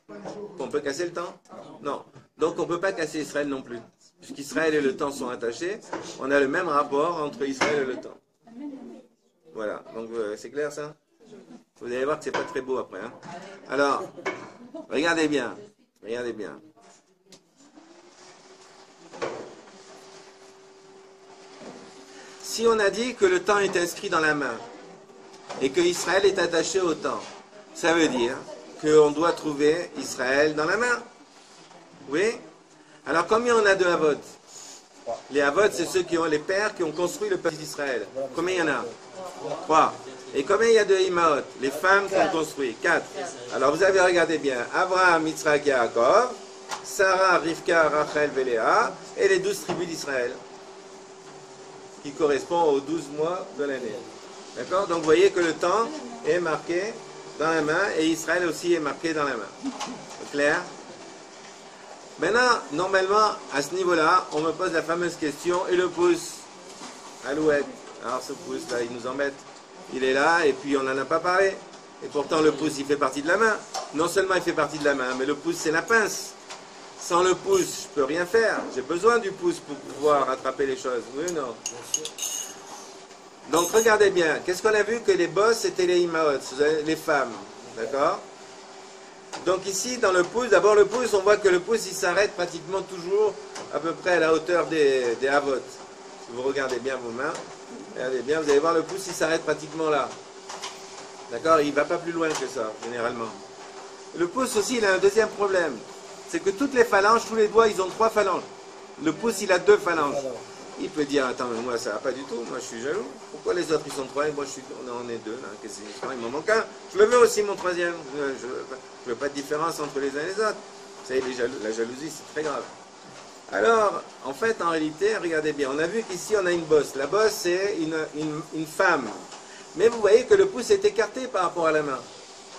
On peut casser le temps? Non. Donc, on ne peut pas casser Israël non plus. Puisqu'Israël et le temps sont attachés, on a le même rapport entre Israël et le temps. Voilà. Donc, c'est clair, ça? Vous allez voir que c'est pas très beau après. Hein? Alors, regardez bien. Regardez bien. Si on a dit que le temps est inscrit dans la main et que Israël est attaché au temps, ça veut dire qu'on doit trouver Israël dans la main. Oui? Alors combien on a de Havot? Les Havot, c'est ceux qui ont les pères qui ont construit le peuple d'Israël. Combien il y en a? 3. Et combien il y a de Imaot? Les femmes qui ont construit? 4. Alors vous avez regardé bien. Abraham, Yitzhak, Yaakov, Sarah, Rivka, Rachel, Léa et les 12 tribus d'Israël, qui correspond aux 12 mois de l'année. D'accord? Donc vous voyez que le temps est marqué dans la main et Israël aussi est marqué dans la main. C'est clair? Maintenant, normalement, à ce niveau-là, on me pose la fameuse question, et le pouce? Alouette. Alors ce pouce-là, il nous embête. Il est là et puis on n'en a pas parlé. Et pourtant le pouce, il fait partie de la main. Non seulement il fait partie de la main, mais le pouce, c'est la pince. Sans le pouce, je ne peux rien faire. J'ai besoin du pouce pour pouvoir attraper les choses. Oui ou non? Donc regardez bien. Qu'est-ce qu'on a vu? Que les boss, c'était les imaot, les femmes. D'accord? Donc ici, dans le pouce, d'abord le pouce, on voit que le pouce, il s'arrête pratiquement toujours à peu près à la hauteur des avot. Si vous regardez bien vos mains, regardez bien, vous allez voir le pouce, il s'arrête pratiquement là. D'accord? Il ne va pas plus loin que ça, généralement. Le pouce aussi, il a un deuxième problème. C'est que toutes les phalanges, tous les doigts, ils ont 3 phalanges. Le pouce, il a 2 phalanges. Il peut dire, attends, mais moi, ça va pas du tout, moi, je suis jaloux. Pourquoi les autres, ils sont 3 et moi, on est 2, là, qu'est-ce que c'est? Il m'en manque un. Je le veux aussi, mon 3e. Je ne veux pas de différence entre les uns et les autres. Vous savez, la jalousie, c'est très grave. Alors, en fait, en réalité, regardez bien, on a vu qu'ici, on a une bosse. La bosse, c'est une femme. Mais vous voyez que le pouce est écarté par rapport à la main.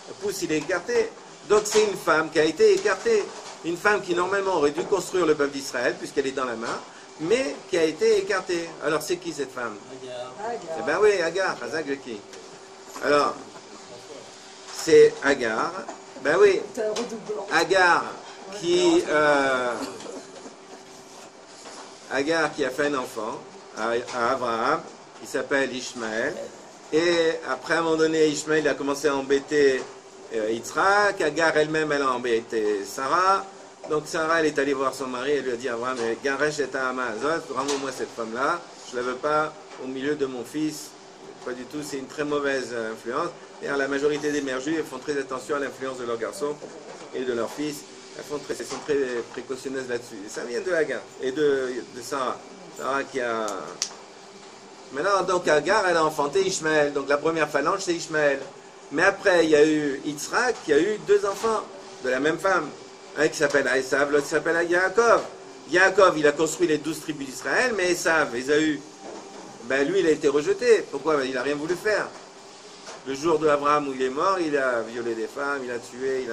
Le pouce, il est écarté. Donc, c'est une femme qui a été écartée. Une femme qui, normalement, aurait dû construire le peuple d'Israël, puisqu'elle est dans la main, mais qui a été écartée. Alors, c'est qui, cette femme? Agar. Eh bien oui, Agar, Hazak qui. Alors, c'est Agar. Ben oui, Agar qui a fait un enfant à Abraham, qui s'appelle Ishmaël. Et après, à un moment donné, Ishmaël a commencé à embêter Yitzhak. Agar elle-même, elle a embêté Sarah. Donc Sarah, elle est allée voir son mari et lui a dit, Abraham, Garesh et Amazot, rends-moi cette femme-là, je ne la veux pas au milieu de mon fils. Pas du tout, c'est une très mauvaise influence. Et la majorité des mères juives font très attention à l'influence de leurs garçons et de leurs fils. Elles sont très précautionneuses là-dessus. Et ça vient de Agar et de Sarah. Sarah qui a... Maintenant, donc Agar, elle a enfanté Ishmaël. Donc la première phalange, c'est Ishmaël. Mais après, il y a eu Yitzhak qui a eu 2 enfants de la même femme. Un qui s'appelle Esav, l'autre qui s'appelle Yaakov. Yaakov, il a construit les 12 tribus d'Israël, mais Esav, Ésaü, ben lui, il a été rejeté. Pourquoi? Ben, il n'a rien voulu faire. Le jour de Abraham où il est mort, il a violé des femmes, il a tué,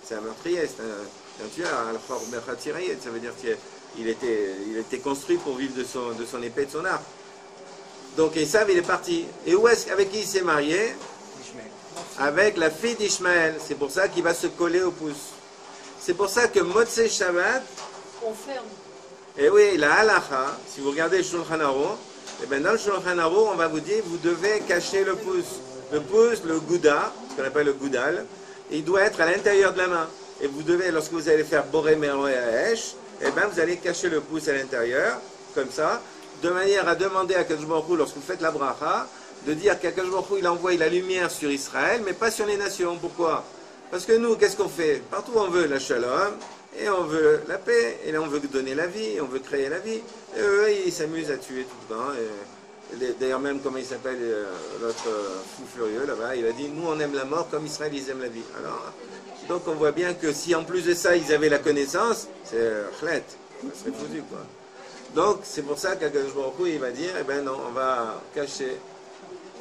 c'est un meurtrier, c'est un tueur. Ça veut dire qu'il était construit pour vivre de son épée et de son arc. Donc Esav, il est parti. Et avec qui il s'est marié? Avec la fille d'Ishmaël. C'est pour ça qu'il va se coller au pouce. C'est pour ça que Motzei Shabbat, On ferme. et oui, la halacha, si vous regardez le Shulchan Aruch, et bien dans le Shulchan Aruch, on va vous dire, vous devez cacher le pouce. Le pouce, le gouda, ce qu'on appelle le goudal, il doit être à l'intérieur de la main. Et vous devez, lorsque vous allez faire Boré Mero et Aesh, et bien vous allez cacher le pouce à l'intérieur, comme ça, de manière à demander à Kadosh Baruch Hu, lorsque vous faites la bracha, de dire qu'Akadosh Baruch Hu, il envoie la lumière sur Israël, mais pas sur les nations. Pourquoi? Parce que nous, qu'est-ce qu'on fait? Partout on veut la shalom, et on veut la paix, et là on veut donner la vie, et on veut créer la vie. Et eux, ils s'amusent à tuer tout le temps. D'ailleurs même, comment il s'appelle, l'autre fou furieux là-bas, il a dit, nous on aime la mort comme Israël, ils aiment la vie. Alors, donc on voit bien que si en plus de ça, ils avaient la connaissance, c'est chlet, ça serait foutu quoi. Donc c'est pour ça qu'Akadosh Baruch Hu, il va dire, eh ben non, on va cacher.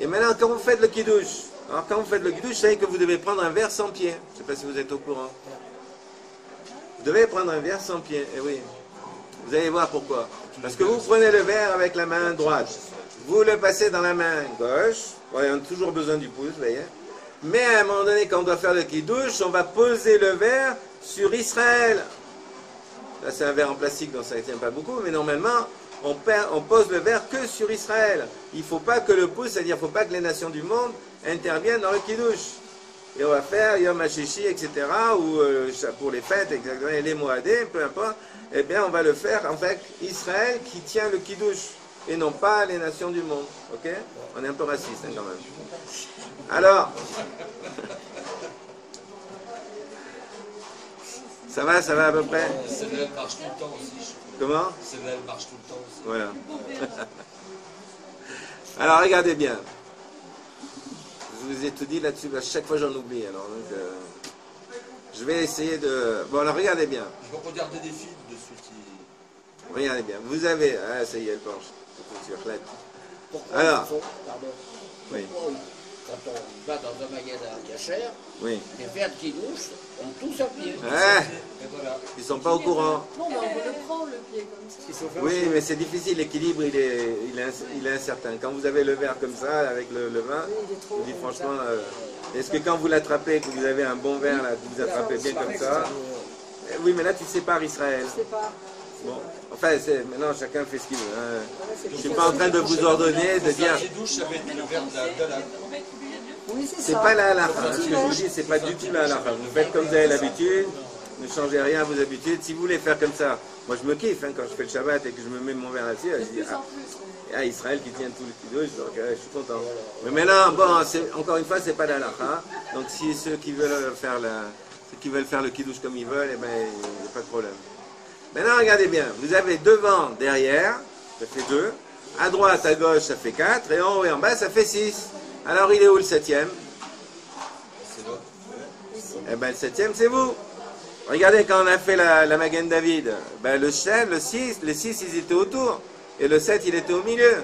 Et maintenant, quand vous faites le kiddush, alors quand vous faites le kiddush, vous savez que vous devez prendre un verre sans pied. Je ne sais pas si vous êtes au courant. Vous devez prendre un verre sans pied, et oui. Vous allez voir pourquoi. Parce que vous prenez le verre avec la main droite. Vous le passez dans la main gauche. Ouais, on a toujours besoin du pouce, vous voyez. Mais à un moment donné, quand on doit faire le kiddush, on va poser le verre sur Israël. Là, c'est un verre en plastique, donc ça ne tient pas beaucoup. Mais normalement, on pose le verre que sur Israël. Il ne faut pas que le pouce, c'est-à-dire il ne faut pas que les nations du monde interviennent dans le kiddush. Et on va faire Yom HaShishi, etc., ou pour les fêtes, exactement, et les Moadé, peu importe. Eh bien, on va le faire avec Israël qui tient le kiddush, et non pas les nations du monde. Ok? On est un peu raciste, hein, quand même. Alors, ça va à peu près? Celle-là, elle marche tout le temps aussi. Comment? Celle-là, elle marche tout le temps aussi. Voilà. Alors, regardez bien. Je vous ai tout dit là-dessus, à chaque fois j'en oublie. Alors, donc, je vais essayer de... Bon, alors, regardez bien. Je vais regarder des films de ceux qui... Regardez bien. Vous avez... Ah, ça y est, elle penche. Pourquoi Alors. il faut, pardon, Oui. pourquoi, quand on va dans un magasin cachère, Oui. les verres qui douchent ont tous à pied. Ouais. Et voilà. Ils sont pas au courant. Non, mais on le prend, le pied, comme ça. Oui, mais c'est difficile. L'équilibre, il est incertain. Quand vous avez le verre comme ça, avec le vin, je vous dis franchement, est-ce que quand vous l'attrapez, que vous avez un bon verre, là, que vous attrapez bien comme ça, oui, mais là, tu sépares Israël. Je sais pas. Bon, enfin, maintenant, chacun fait ce qu'il veut. Hein. Je ne suis pas en train de vous ordonner, de dire... Qui douche avec le verre de la... Oui, c'est ça. C'est pas la halakha. Ce que je vous dis, c'est pas du tout la halakha. Vous faites comme vous avez l'habitude, ne changez rien à vos habitudes. Si vous voulez faire comme ça, moi je me kiffe hein, quand je fais le Shabbat et que je me mets mon verre là-dessus. Je dis, ah, Israël qui tient tout le kiddush, donc je suis content. Mais maintenant, bon, encore une fois, c'est pas la halakha. Donc si ceux qui veulent faire le kiddush comme ils veulent, eh ben, il n'y a pas de problème. Maintenant, regardez bien. Vous avez devant, derrière, ça fait 2. À droite, à gauche, ça fait 4. Et en haut et en bas, ça fait 6. Alors, il est où le 7e? Eh bien, le 7e, c'est vous. Regardez, quand on a fait la Magen David, ben, le 6, les 6, ils étaient autour. Et le 7, il était au milieu.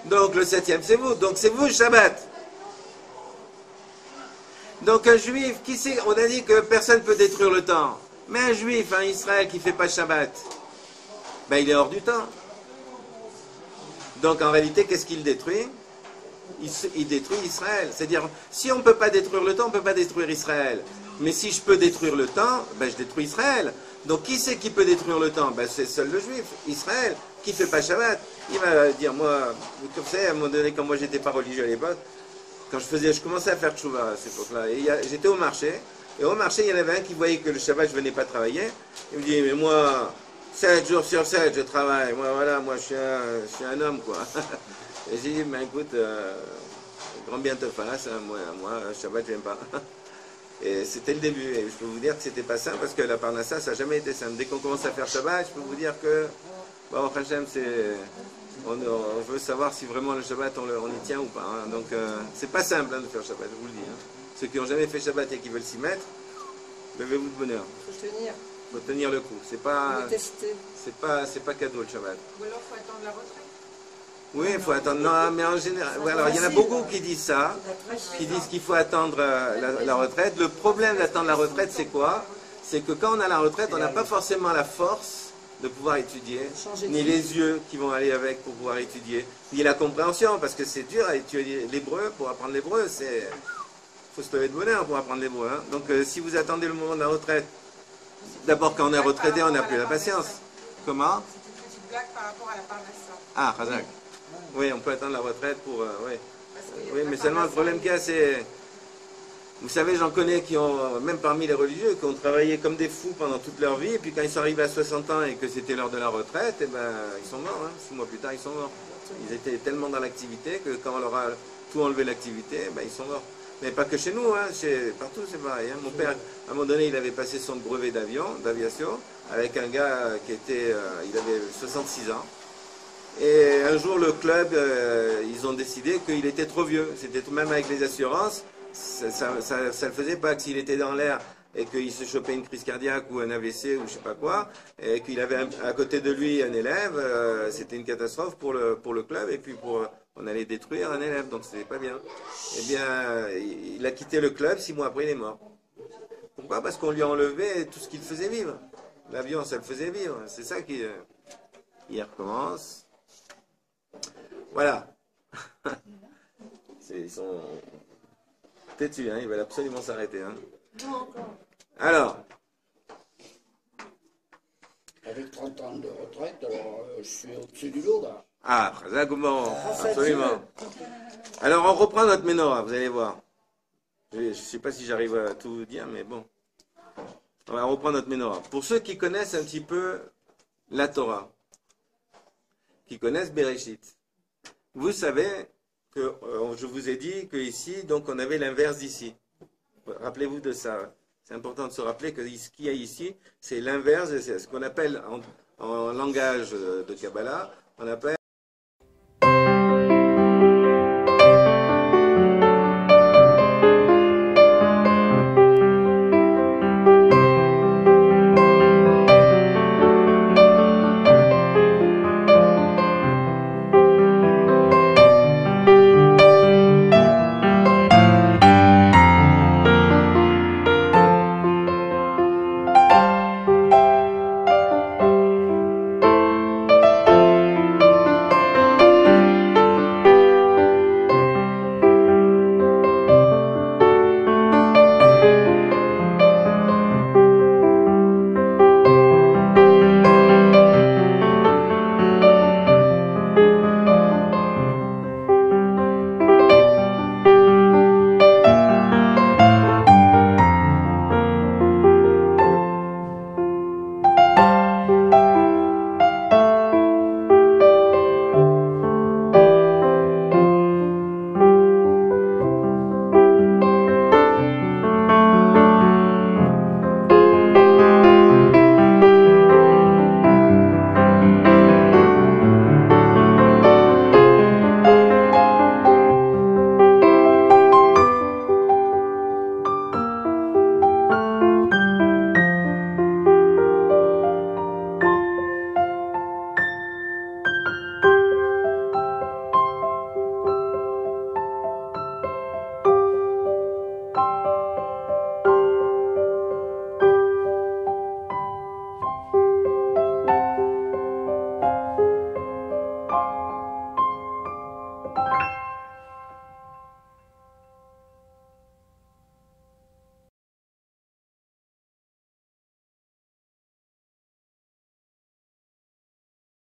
Donc, le 7e, c'est vous. Donc, c'est vous, le Shabbat. Donc, un juif, qui sait? On a dit que personne ne peut détruire le temps. Mais un juif, un Israël qui ne fait pas Shabbat, ben, il est hors du temps. Donc, en réalité, qu'est-ce qu'il détruit? Il détruit Israël. C'est-à-dire, si on ne peut pas détruire le temps, on ne peut pas détruire Israël. Mais si je peux détruire le temps, ben, je détruis Israël. Donc qui c'est qui peut détruire le temps? Ben, c'est seul le juif, Israël, qui ne fait pas Shabbat. Il va dire, moi, vous savez, à un moment donné, quand moi j'étais pas religieux à l'époque, quand je commençais à faire tchouva à cette époque-là, et j'étais au marché, et au marché, il y en avait un qui voyait que le Shabbat, je ne venais pas travailler. Il me dit, mais moi, 7 jours sur 7, je travaille. Moi, voilà, moi, je suis un homme, quoi. Et j'ai dit, ben écoute, grand bien te fasse, hein, moi, Shabbat, je n'aime pas. Et c'était le début, et je peux vous dire que c'était pas simple, parce que la parnassa, ça n'a jamais été simple. Dès qu'on commence à faire Shabbat, je peux vous dire que, bon, Hachem, on veut savoir si vraiment le Shabbat, on y tient ou pas. Hein. Donc, c'est pas simple hein, de faire Shabbat, je vous le dis. Hein. ceux qui n'ont jamais fait Shabbat et qui veulent s'y mettre, levez-vous de bonheur. Il faut tenir, Il faut tenir le coup. C'est il pas, faut tester. c'est pas cadeau le Shabbat. Ou alors il faut attendre la retraite. Oui, il faut attendre. Non, mais en général, alors, il y en a beaucoup qui disent ça, qui disent qu'il faut attendre la retraite. Le problème d'attendre la retraite, c'est quoi? C'est que quand on a la retraite, on n'a pas forcément la force de pouvoir étudier, Changer de ni vie. les yeux qui vont aller avec pour pouvoir étudier, ni la compréhension, parce que c'est dur à étudier l'hébreu. Pour apprendre l'hébreu, c'est faut se lever de bonheur pour apprendre l'hébreu. Hein. Donc si vous attendez le moment de la retraite, d'abord quand on est retraité, on n'a plus la patience. Comment? C'est une petite blague par rapport à la parnassa. Ah, Razak. Oui, on peut attendre la retraite pour... oui. Parce que Oui, la mais seulement le parnassa, problème qu'il y a, c'est... Vous savez, j'en connais qui ont, même parmi les religieux, qui ont travaillé comme des fous pendant toute leur vie, et puis quand ils sont arrivés à 60 ans et que c'était l'heure de la retraite, eh ben, ils sont morts. Hein. 6 mois plus tard, ils sont morts. Ils étaient tellement dans l'activité que quand on leur a tout enlevé l'activité, ben, ils sont morts. Mais pas que chez nous, hein. Partout c'est pareil. Hein. Mon père, à un moment donné, il avait passé son brevet d'aviation, avec un gars qui était, il avait 66 ans. Et un jour, le club, ils ont décidé qu'il était trop vieux. C'était même avec les assurances, ça le faisait pas que s'il était dans l'air et qu'il se chopait une crise cardiaque ou un AVC ou je sais pas quoi, et qu'il avait à côté de lui un élève, c'était une catastrophe pour le club et puis on allait détruire un élève, donc c'était pas bien. Eh bien, il a quitté le club, 6 mois après il est mort. Pourquoi? Parce qu'on lui a enlevé tout ce qu'il faisait vivre. L'avion, ça le faisait vivre. C'est ça qui... Il recommence. Voilà. Ils sont têtus, hein, ils veulent absolument s'arrêter. Hein. Non, encore. Alors, Avec 30 ans de retraite, alors je suis au-dessus du lot, là. ah, bon, absolument. Alors, on reprend notre menorah, vous allez voir. Je ne sais pas si j'arrive à tout vous dire, mais bon. On va reprendre notre menorah. Pour ceux qui connaissent un petit peu la Torah, qui connaissent Bereshit, vous savez que je vous ai dit qu'ici, donc on avait l'inverse d'ici. Rappelez-vous de ça. C'est important de se rappeler que ce qu'il y a ici, c'est l'inverse, c'est ce qu'on appelle en langage de Kabbalah, on appelle